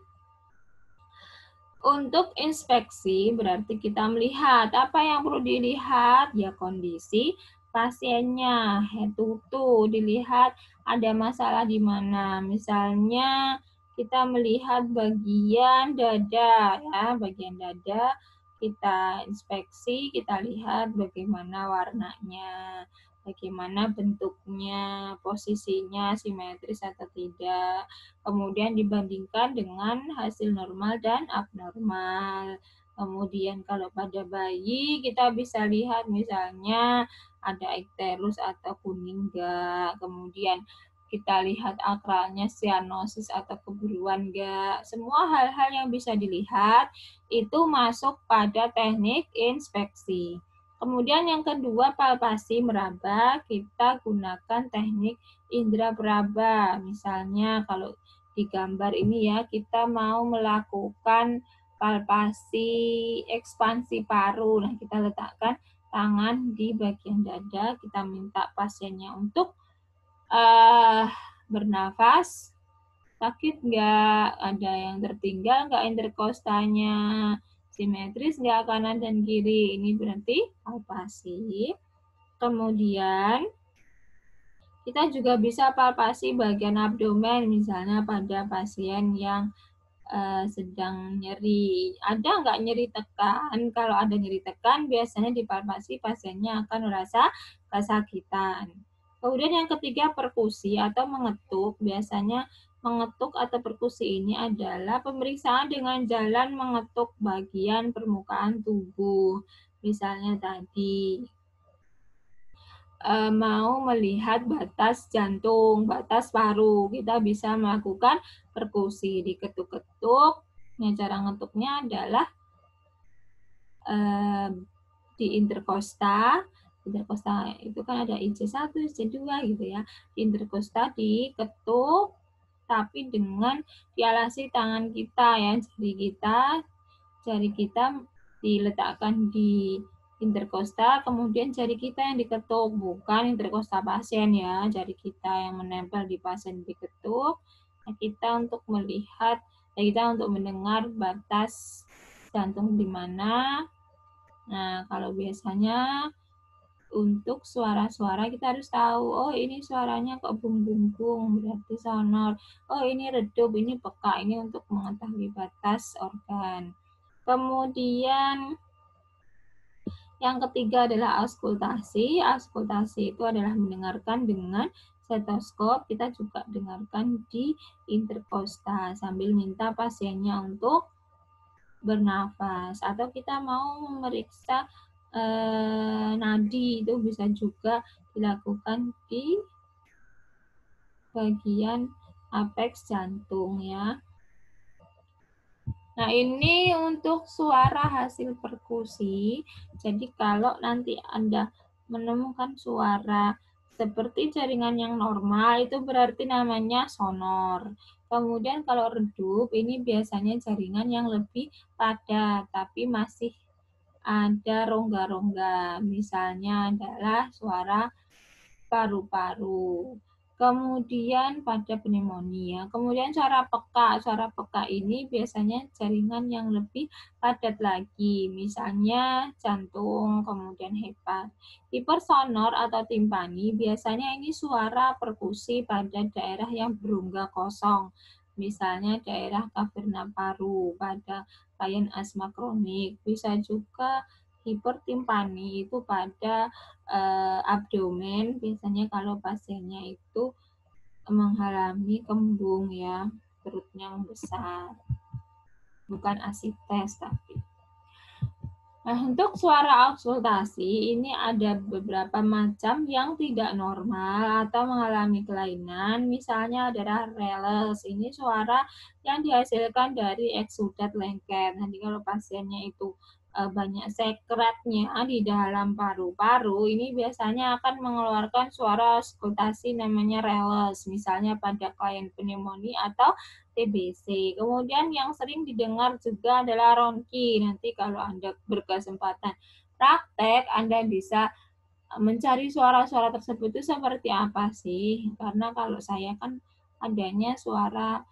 Untuk inspeksi berarti kita melihat apa yang perlu dilihat, ya kondisi pasiennya, head to toe, dilihat ada masalah di mana. Misalnya kita melihat bagian dada, ya, bagian dada kita inspeksi, kita lihat bagaimana warnanya, bagaimana bentuknya, posisinya simetris atau tidak. Kemudian dibandingkan dengan hasil normal dan abnormal. Kemudian kalau pada bayi kita bisa lihat misalnya ada ikterus atau kuning enggak. Kemudian kita lihat akralnya sianosis atau kebiruan enggak. Semua hal-hal yang bisa dilihat itu masuk pada teknik inspeksi. Kemudian yang kedua, palpasi meraba, kita gunakan teknik indera peraba. Misalnya kalau di gambar ini ya, kita mau melakukan palpasi ekspansi paru. Nah, kita letakkan tangan di bagian dada, kita minta pasiennya untuk bernafas. Sakit nggak? Ada yang tertinggal nggak interkostalnya? Simetris nggak kanan dan kiri? Ini berarti palpasi. Kemudian kita juga bisa palpasi bagian abdomen, misalnya pada pasien yang sedang nyeri. Ada nggak nyeri tekan? Kalau ada nyeri tekan, biasanya dipalpasi pasiennya akan merasa kesakitan. Kemudian yang ketiga, perkusi atau mengetuk. Biasanya mengetuk atau perkusi ini adalah pemeriksaan dengan jalan mengetuk bagian permukaan tubuh. Misalnya tadi mau melihat batas jantung, batas paru, kita bisa melakukan perkusi, diketuk-ketuk. Nah, cara ngetuknya adalah di interkosta. Interkosta itu kan ada IC1, IC2 gitu ya. Di interkosta diketuk, tapi dengan dialasi tangan kita ya, jari kita diletakkan di interkosta, kemudian jari kita yang diketuk, bukan interkosta pasien ya, jari kita yang menempel di pasien diketuk. Nah, kita untuk melihat, kita untuk mendengar batas jantung di mana. Nah, kalau biasanya untuk suara-suara kita harus tahu, oh ini suaranya kok bung-bung-bung, berarti sonor. Oh ini redup, ini peka, ini untuk mengetahui batas organ. Kemudian yang ketiga adalah auskultasi. Auskultasi itu adalah mendengarkan dengan stetoskop. Kita juga dengarkan di interkosta sambil minta pasiennya untuk bernafas. Atau kita mau memeriksa nadi, itu bisa juga dilakukan di bagian apeks jantung ya. Nah, ini untuk suara hasil perkusi. Jadi kalau nanti Anda menemukan suara seperti jaringan yang normal, itu berarti namanya sonor. Kemudian kalau redup, ini biasanya jaringan yang lebih padat, tapi masih ada rongga-rongga. Misalnya adalah suara paru-paru. Kemudian pada pneumonia. Kemudian suara peka. Suara peka ini biasanya jaringan yang lebih padat lagi. Misalnya jantung, kemudian hepat. Hipersonor atau timpani biasanya ini suara perkusi pada daerah yang berongga kosong. Misalnya daerah kaverna paru pada pasien asma kronik. Bisa juga hipertimpani itu pada abdomen, biasanya kalau pasiennya itu mengalami kembung ya, perutnya membesar, bukan asites tapi. Nah, untuk suara auskultasi ini ada beberapa macam yang tidak normal atau mengalami kelainan. Misalnya adalah rales. Ini suara yang dihasilkan dari eksudat lengket. Nanti kalau pasiennya itu banyak sekretnya di dalam paru-paru, ini biasanya akan mengeluarkan suara auskultasi namanya rales, misalnya pada klien pneumonia atau TBC. Kemudian yang sering didengar juga adalah ronki. Nanti kalau Anda berkesempatan praktek, Anda bisa mencari suara-suara tersebut itu seperti apa sih? Karena kalau saya kan adanya suara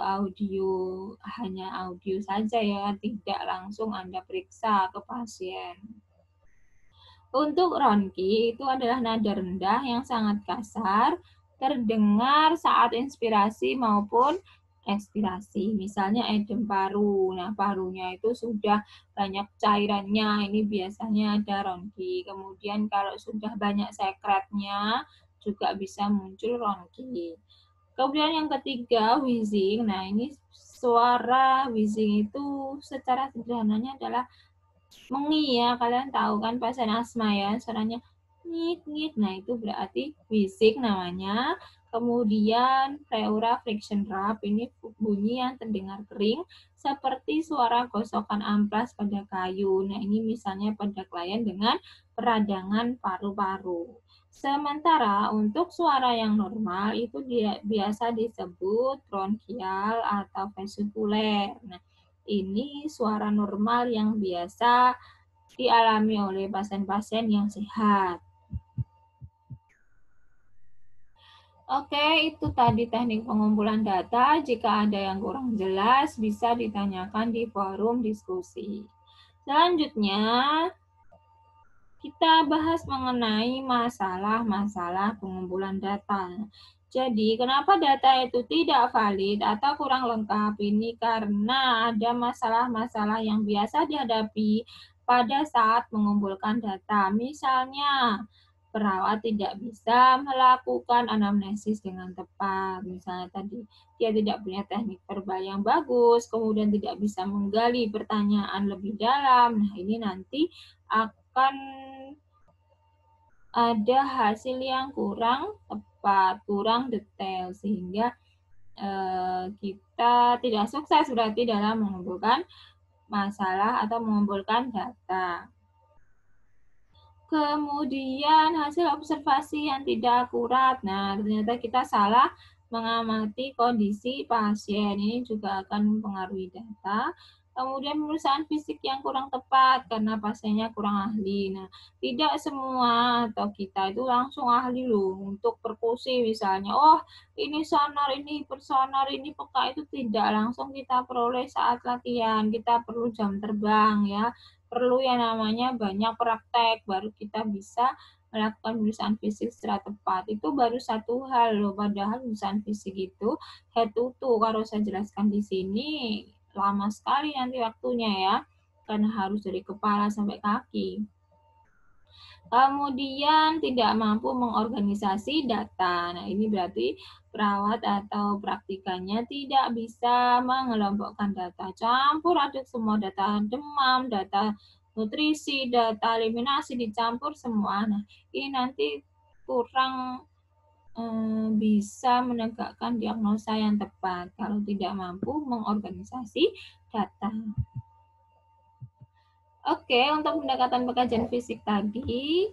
audio, hanya audio saja ya, tidak langsung Anda periksa ke pasien. Untuk ronki itu adalah nada rendah yang sangat kasar, terdengar saat inspirasi maupun ekspirasi. Misalnya edem paru. Nah, parunya itu sudah banyak cairannya, ini biasanya ada ronki. Kemudian kalau sudah banyak sekretnya, juga bisa muncul ronki. Kemudian yang ketiga, wheezing. Nah, ini suara wheezing itu secara sederhananya adalah mengi ya. Kalian tahu kan pasien asma ya, suaranya ngit-ngit. Nah, itu berarti wheezing namanya. Kemudian pleura friction rub, ini bunyi yang terdengar kering seperti suara gosokan amplas pada kayu. Nah, ini misalnya pada klien dengan peradangan paru-paru. Sementara untuk suara yang normal itu biasa disebut bronkial atau vesikuler. Nah, ini suara normal yang biasa dialami oleh pasien-pasien yang sehat. Oke, itu tadi teknik pengumpulan data. Jika ada yang kurang jelas, bisa ditanyakan di forum diskusi. Selanjutnya, kita bahas mengenai masalah-masalah pengumpulan data. Jadi, kenapa data itu tidak valid atau kurang lengkap? Ini karena ada masalah-masalah yang biasa dihadapi pada saat mengumpulkan data. Misalnya, perawat tidak bisa melakukan anamnesis dengan tepat. Misalnya tadi, dia tidak punya teknik verbal yang bagus, kemudian tidak bisa menggali pertanyaan lebih dalam. Nah, ini nanti akan ada hasil yang kurang tepat, kurang detail, sehingga kita tidak sukses berarti dalam mengumpulkan masalah atau mengumpulkan data. Kemudian hasil observasi yang tidak akurat. Nah, ternyata kita salah mengamati kondisi pasien. Ini juga akan mempengaruhi data. Kemudian pemeriksaan fisik yang kurang tepat karena pasiennya kurang ahli. Nah, tidak semua atau kita itu langsung ahli loh untuk perkusi misalnya. Oh, ini sonar, ini hipersonar, ini peka, itu tidak langsung kita peroleh saat latihan. Kita perlu jam terbang ya. Perlu yang namanya banyak praktek baru kita bisa melakukan pemeriksaan fisik secara tepat. Itu baru satu hal loh, padahal pemeriksaan fisik itu head to toe. Kalau saya jelaskan di sini lama sekali nanti waktunya ya, karena harus dari kepala sampai kaki. Kemudian tidak mampu mengorganisasi data. Nah, ini berarti perawat atau praktikannya tidak bisa mengelompokkan data. Campur aduk semua data demam, data nutrisi, data eliminasi, dicampur semua. Nah, ini nanti kurang bisa menegakkan diagnosa yang tepat kalau tidak mampu mengorganisasi data. Oke, untuk pendekatan pengkajian fisik tadi,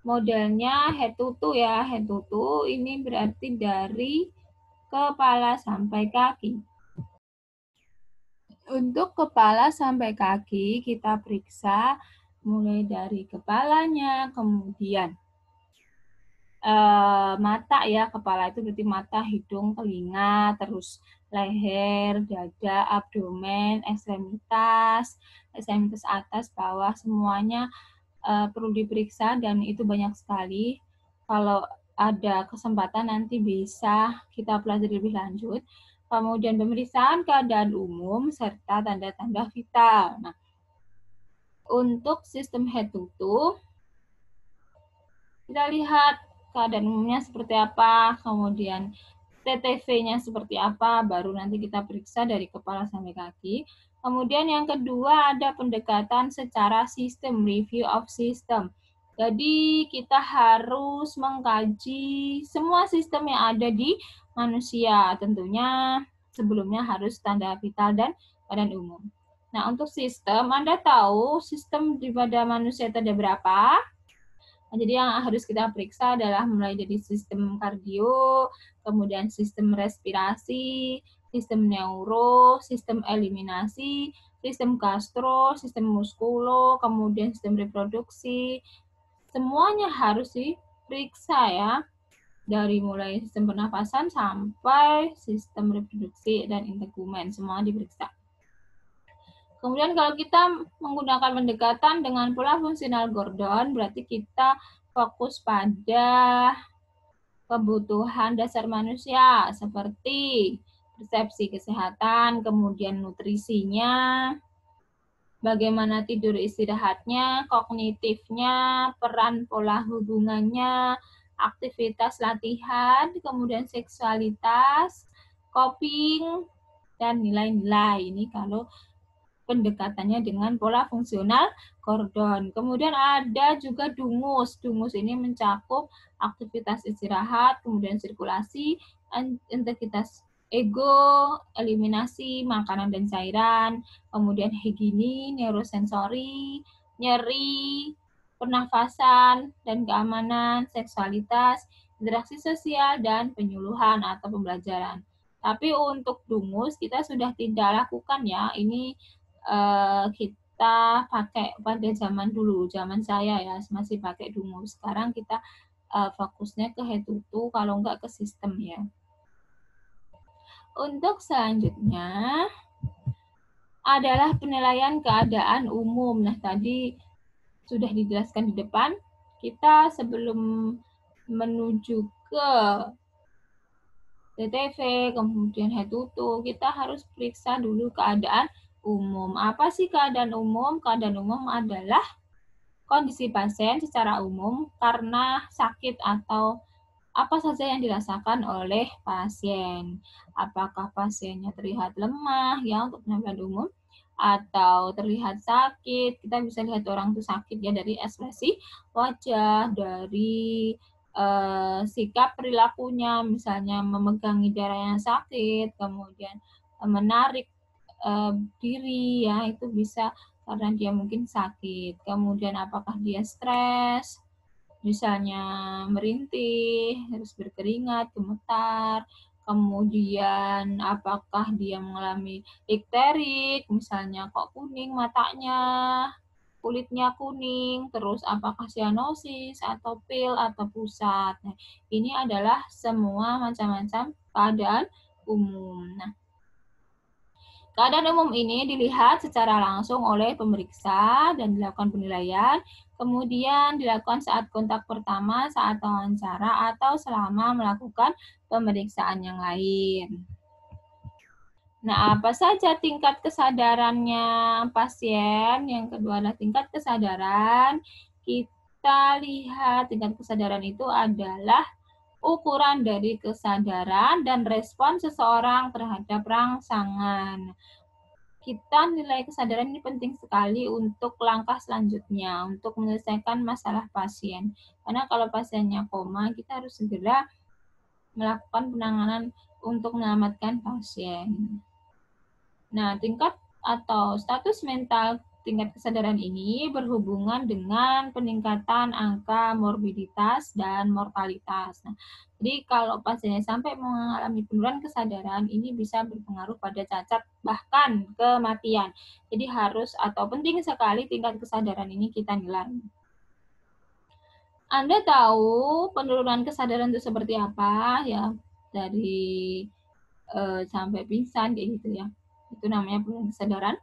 modelnya head to toe ya. Head to toe ini berarti dari kepala sampai kaki. Untuk kepala sampai kaki, kita periksa mulai dari kepalanya, kemudian mata ya, kepala itu berarti mata, hidung, telinga, terus leher, dada, abdomen, ekstremitas atas, bawah, semuanya perlu diperiksa dan itu banyak sekali. Kalau ada kesempatan nanti bisa kita pelajari lebih lanjut. Kemudian pemeriksaan keadaan umum serta tanda-tanda vital. Nah, untuk sistem head to toe, kita lihat keadaan umumnya seperti apa, kemudian TTV-nya seperti apa, baru nanti kita periksa dari kepala sampai kaki. Kemudian yang kedua ada pendekatan secara sistem, review of system. Jadi kita harus mengkaji semua sistem yang ada di manusia. Tentunya sebelumnya harus tanda vital dan badan umum. Nah, untuk sistem, Anda tahu sistem di pada manusia itu ada berapa? Nah, jadi yang harus kita periksa adalah mulai dari sistem kardio, kemudian sistem respirasi, sistem neuro, sistem eliminasi, sistem gastro, sistem muskulo, kemudian sistem reproduksi. Semuanya harus diperiksa ya. Dari mulai sistem pernafasan sampai sistem reproduksi dan integumen, semua diperiksa. Kemudian kalau kita menggunakan pendekatan dengan pola fungsional Gordon, berarti kita fokus pada kebutuhan dasar manusia, seperti persepsi kesehatan, kemudian nutrisinya, bagaimana tidur istirahatnya, kognitifnya, peran pola hubungannya, aktivitas latihan, kemudian seksualitas, coping, dan nilai-nilai. Ini kalau pendekatannya dengan pola fungsional Gordon. Kemudian ada juga DUNGUS. DUNGUS ini mencakup aktivitas istirahat, kemudian sirkulasi, integritas ego, eliminasi makanan dan cairan, kemudian higini, neurosensori, nyeri, pernafasan dan keamanan, seksualitas, interaksi sosial, dan penyuluhan atau pembelajaran. Tapi untuk DUNGUS kita sudah tidak lakukan ya. Ini kita pakai pada zaman dulu, zaman saya ya masih pakai DUNGUS. Sekarang kita fokusnya ke hetutu, kalau enggak ke sistem ya. Untuk selanjutnya adalah penilaian keadaan umum. Nah, tadi sudah dijelaskan di depan. Kita sebelum menuju ke TTV, kemudian hetutu, kita harus periksa dulu keadaan umum. Apa sih keadaan umum? Keadaan umum adalah kondisi pasien secara umum karena sakit atau apa saja yang dirasakan oleh pasien. Apakah pasiennya terlihat lemah ya untuk penampilan umum atau terlihat sakit. Kita bisa lihat orang itu sakit ya dari ekspresi wajah, dari sikap perilakunya, misalnya memegangi daerah yang sakit, kemudian menarik diri ya, itu bisa karena dia mungkin sakit. Kemudian apakah dia stres, misalnya merintih, harus berkeringat, gemetar. Kemudian apakah dia mengalami ikterik, misalnya kok kuning matanya, kulitnya kuning, terus apakah sianosis atau pil atau pusat. Nah, ini adalah semua macam-macam keadaan umum. Nah, keadaan umum ini dilihat secara langsung oleh pemeriksa dan dilakukan penilaian, kemudian dilakukan saat kontak pertama, saat wawancara, atau selama melakukan pemeriksaan yang lain. Nah, apa saja tingkat kesadarannya pasien? Yang kedua adalah tingkat kesadaran. Kita lihat tingkat kesadaran itu adalah ukuran dari kesadaran dan respon seseorang terhadap rangsangan. Kita nilai kesadaran ini penting sekali untuk langkah selanjutnya, untuk menyelesaikan masalah pasien. Karena kalau pasiennya koma, kita harus segera melakukan penanganan untuk menyelamatkan pasien. Nah, tingkat atau status mental tingkat kesadaran ini berhubungan dengan peningkatan angka morbiditas dan mortalitas. Nah, jadi kalau pasiennya sampai mengalami penurunan kesadaran, ini bisa berpengaruh pada cacat bahkan kematian. Jadi harus atau penting sekali tingkat kesadaran ini kita nilai. Anda tahu penurunan kesadaran itu seperti apa ya, dari sampai pingsan kayak gitu ya. Itu namanya penurunan kesadaran.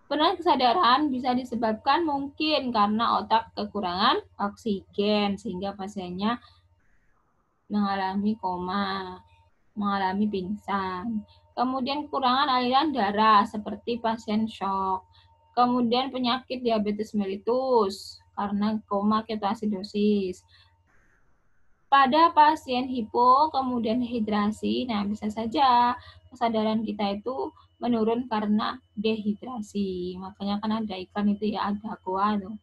Penurunan kesadaran bisa disebabkan mungkin karena otak kekurangan oksigen sehingga pasiennya mengalami koma, mengalami pingsan. Kemudian kekurangan aliran darah seperti pasien shock. Kemudian penyakit diabetes mellitus karena koma ketoasidosis. Pada pasien hipo, kemudian dehidrasi, nah bisa saja kesadaran kita itu menurun karena dehidrasi. Makanya kan ada iklan itu ya, ada aqua tuh.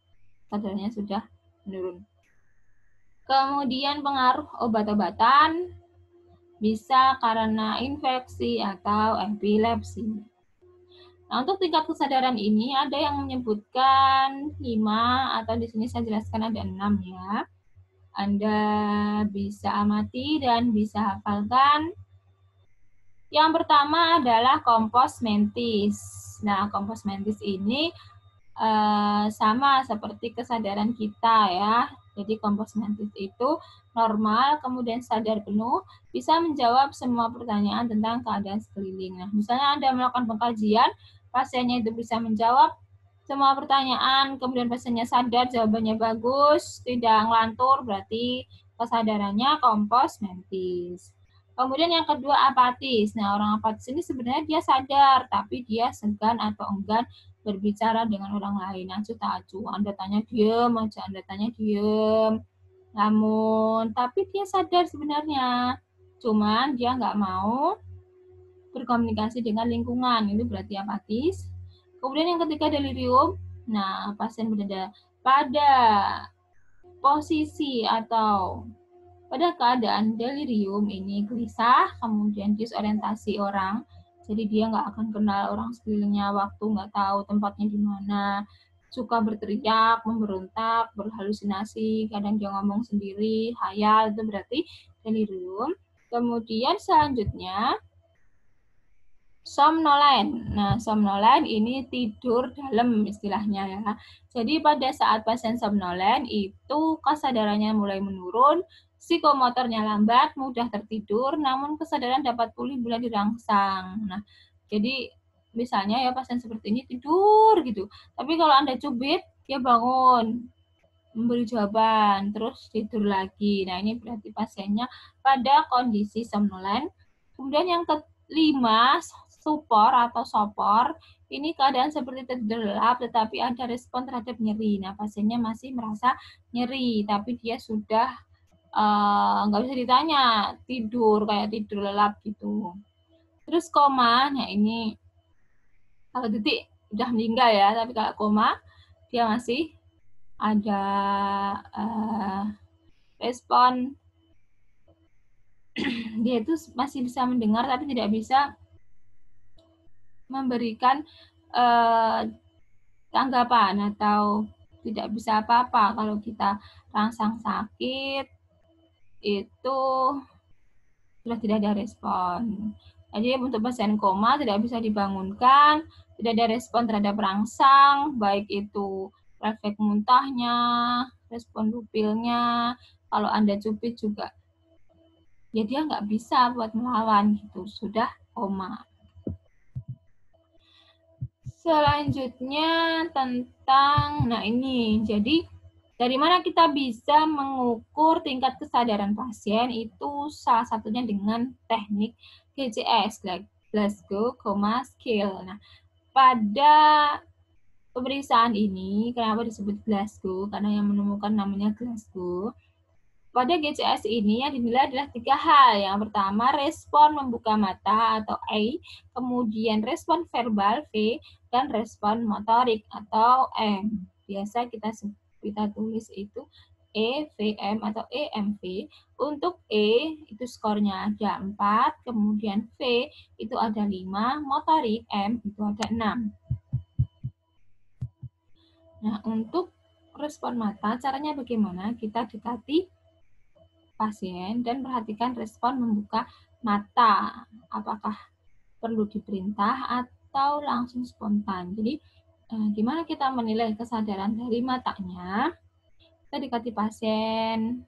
Kadarnya sudah menurun. Kemudian pengaruh obat-obatan bisa karena infeksi atau epilepsi. Nah, untuk tingkat kesadaran ini ada yang menyebutkan 5 atau di sini saya jelaskan ada 6 ya. Anda bisa amati dan bisa hafalkan. Yang pertama adalah kompos mentis. Nah, kompos mentis ini sama seperti kesadaran kita ya. Jadi kompos mentis itu normal, kemudian sadar penuh, bisa menjawab semua pertanyaan tentang keadaan sekeliling. Nah, misalnya Anda melakukan pengkajian, pasiennya itu bisa menjawab semua pertanyaan, kemudian pasiennya sadar, jawabannya bagus, tidak ngelantur, berarti kesadarannya kompos mentis. Kemudian yang kedua apatis. Nah, orang apatis ini sebenarnya dia sadar, tapi dia segan atau enggan berbicara dengan orang lain. Acuh tak acuh. Anda tanya diem aja, Anda tanya diem. Namun, tapi dia sadar sebenarnya. Cuman dia nggak mau berkomunikasi dengan lingkungan. Itu berarti apatis. Kemudian yang ketiga delirium. Nah, pasien berada pada posisi atau pada keadaan delirium ini gelisah, kemudian disorientasi orang, jadi dia nggak akan kenal orang sekelilingnya, waktu nggak tahu tempatnya di mana, suka berteriak, memberontak, berhalusinasi, kadang dia ngomong sendiri, hayal, itu berarti delirium. Kemudian selanjutnya somnolen. Nah, somnolen ini tidur dalam istilahnya ya. Jadi pada saat pasien somnolen itu kesadarannya mulai menurun, psikomotornya lambat, mudah tertidur, namun kesadaran dapat pulih bila dirangsang. Nah, jadi misalnya ya pasien seperti ini tidur gitu. Tapi kalau Anda cubit, dia bangun, memberi jawaban, terus tidur lagi. Nah, ini berarti pasiennya pada kondisi somnolen. Kemudian yang kelima, supor atau sopor, ini keadaan seperti terlelap tetapi ada respon terhadap nyeri. Nah, pasiennya masih merasa nyeri, tapi dia sudah nggak bisa ditanya, tidur, kayak tidur lelap gitu. Terus koma, nah ini kalau detik udah meninggal ya, tapi kalau koma, dia masih ada respon, dia itu masih bisa mendengar tapi tidak bisa memberikan tanggapan atau tidak bisa apa-apa. Kalau kita rangsang sakit, itu sudah tidak ada respon. Jadi untuk pasien koma tidak bisa dibangunkan, tidak ada respon terhadap rangsang, baik itu refleks muntahnya, respon pupilnya, kalau Anda cubit juga, ya dia nggak bisa buat melawan gitu, sudah koma. Selanjutnya tentang, nah ini, jadi dari mana kita bisa mengukur tingkat kesadaran pasien itu salah satunya dengan teknik GCS, Glasgow Coma Scale. Nah, pada pemeriksaan ini, kenapa disebut Glasgow? Karena yang menemukan namanya Glasgow. Pada GCS ini yang dinilai adalah 3 hal. Yang pertama, respon membuka mata atau A, kemudian respon verbal V, dan respon motorik atau M. Biasa kita tulis itu EVM atau EMV. Untuk E itu skornya ada 4, kemudian V itu ada 5, motorik M itu ada 6. Nah, untuk respon mata, caranya bagaimana? Kita dekati pasien dan perhatikan respon membuka mata. Apakah perlu diperintah atau langsung spontan. Jadi, gimana kita menilai kesadaran dari matanya? Kita dekati pasien.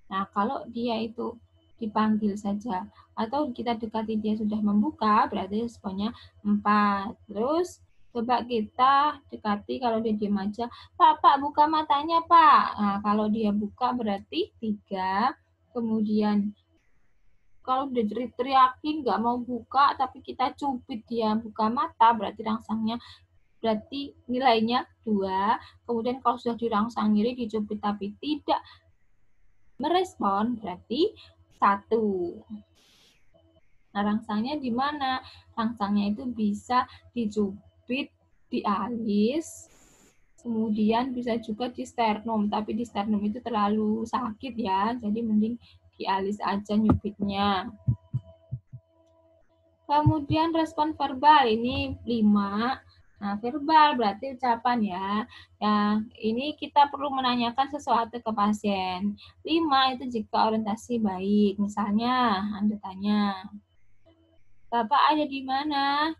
Nah, kalau dia itu dipanggil saja atau kita dekati dia sudah membuka, berarti responnya 4. Terus coba kita dekati kalau dia diam aja, Pak, buka matanya, Pak. Nah, kalau dia buka berarti 3. Kemudian kalau udah teriakin nggak mau buka, tapi kita cubit dia buka mata, berarti rangsangnya, berarti nilainya 2. Kemudian kalau sudah dirangsang nyeri, dicubit tapi tidak merespon, berarti 1. Nah, rangsangnya di mana? Rangsangnya itu bisa dicubit di alis, kemudian bisa juga di sternum, tapi di sternum itu terlalu sakit ya, jadi mending dialis aja nyubitnya. Kemudian respon verbal ini 5. Nah, verbal berarti ucapan ya. Yang ini kita perlu menanyakan sesuatu ke pasien. 5 itu jika orientasi baik. Misalnya, Anda tanya, Bapak ada di mana?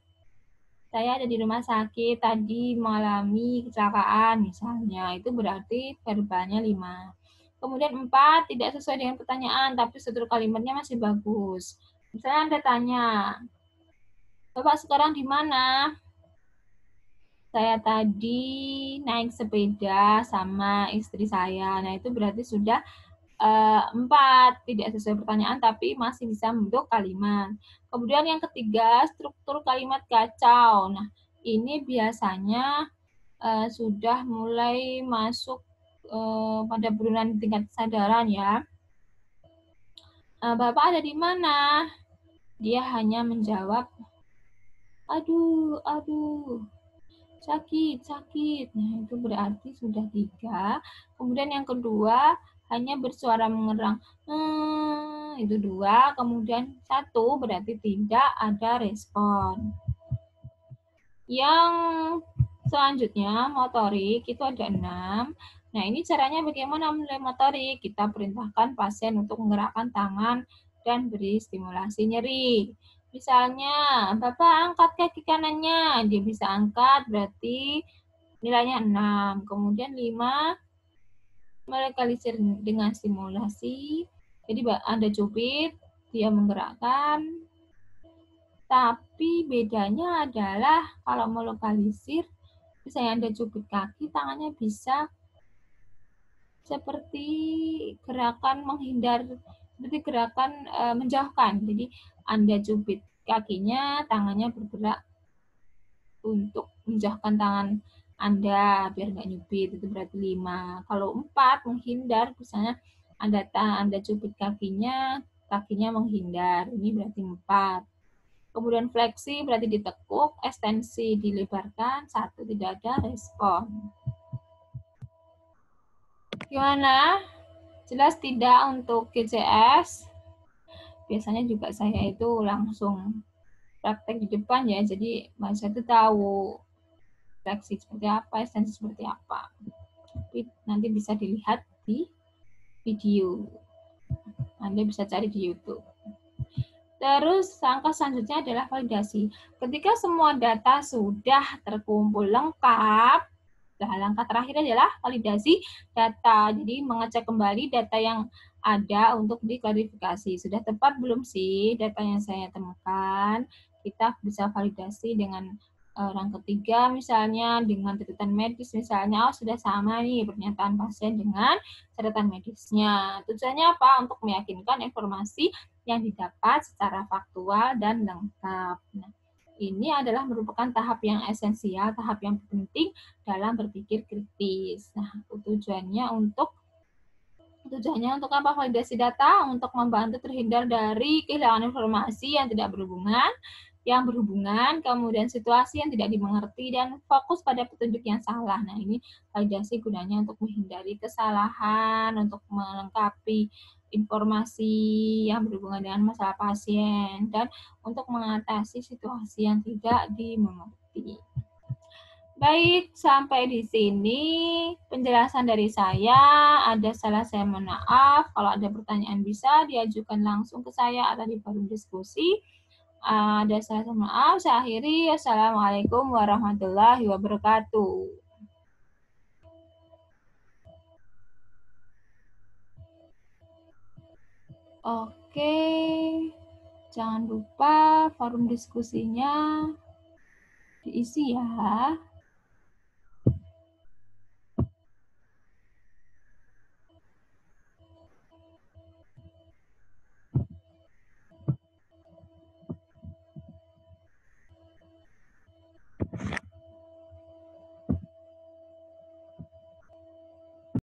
Saya ada di rumah sakit, tadi mengalami kecelakaan misalnya. Itu berarti verbalnya 5. Kemudian 4, tidak sesuai dengan pertanyaan, tapi struktur kalimatnya masih bagus. Misalnya Anda tanya, Bapak sekarang di mana? Saya tadi naik sepeda sama istri saya. Nah, itu berarti sudah 4, tidak sesuai pertanyaan tapi masih bisa membentuk kalimat. Kemudian yang ketiga, struktur kalimat kacau. Nah, ini biasanya sudah mulai masuk pada burunan tingkat kesadaran ya. Bapak ada di mana? Dia hanya menjawab, aduh, sakit. Nah, itu berarti sudah 3. Kemudian yang kedua, hanya bersuara mengerang. Itu 2. Kemudian 1 berarti tidak ada respon. Yang selanjutnya, motorik itu ada 6. Nah, ini caranya bagaimana menilai motorik? Kita perintahkan pasien untuk menggerakkan tangan dan beri stimulasi nyeri. Misalnya, Bapak angkat kaki kanannya. Dia bisa angkat, berarti nilainya 6. Kemudian 5, melokalisir dengan stimulasi. Jadi Anda cubit, dia menggerakkan. Tapi bedanya adalah kalau melokalisir, misalnya Anda cubit kaki, tangannya bisa seperti gerakan menghindar, seperti gerakan menjauhkan. Jadi Anda cubit kakinya, tangannya bergerak untuk menjauhkan tangan Anda biar nggak nyubit, itu berarti 5. Kalau 4, menghindar, misalnya Anda cubit kakinya menghindar, ini berarti 4. Kemudian fleksi berarti ditekuk, ekstensi dilebarkan, 1 tidak ada respon. Gimana? Jelas tidak untuk GCS? Biasanya juga saya itu langsung praktek di depan ya, jadi saya itu tahu fleksi seperti apa, ekstensi seperti apa. Tapi nanti bisa dilihat di video. Anda bisa cari di YouTube. Terus langkah selanjutnya adalah validasi. Ketika semua data sudah terkumpul lengkap, nah, langkah terakhir adalah validasi data. Jadi mengecek kembali data yang ada untuk diklarifikasi. Sudah tepat belum sih data yang saya temukan? Kita bisa validasi dengan orang ketiga, misalnya dengan catatan medis, misalnya sudah sama nih pernyataan pasien dengan catatan medisnya. Tujuannya apa? Untuk meyakinkan informasi yang didapat secara faktual dan lengkap. Nah, ini adalah merupakan tahap yang esensial, tahap yang penting dalam berpikir kritis. Nah, tujuannya untuk apa? Validasi data untuk membantu terhindar dari kehilangan informasi yang tidak berhubungan, kemudian situasi yang tidak dimengerti, dan fokus pada petunjuk yang salah. Nah, ini validasi gunanya untuk menghindari kesalahan, untuk melengkapi informasi yang berhubungan dengan masalah pasien, dan untuk mengatasi situasi yang tidak dimengerti. Baik, sampai di sini penjelasan dari saya. Ada salah saya mohon maaf. Kalau ada pertanyaan bisa diajukan langsung ke saya atau di forum diskusi. Ada salah saya mohon maaf. Saya akhiri. Assalamualaikum warahmatullahi wabarakatuh. Oke, jangan lupa forum diskusinya diisi ya.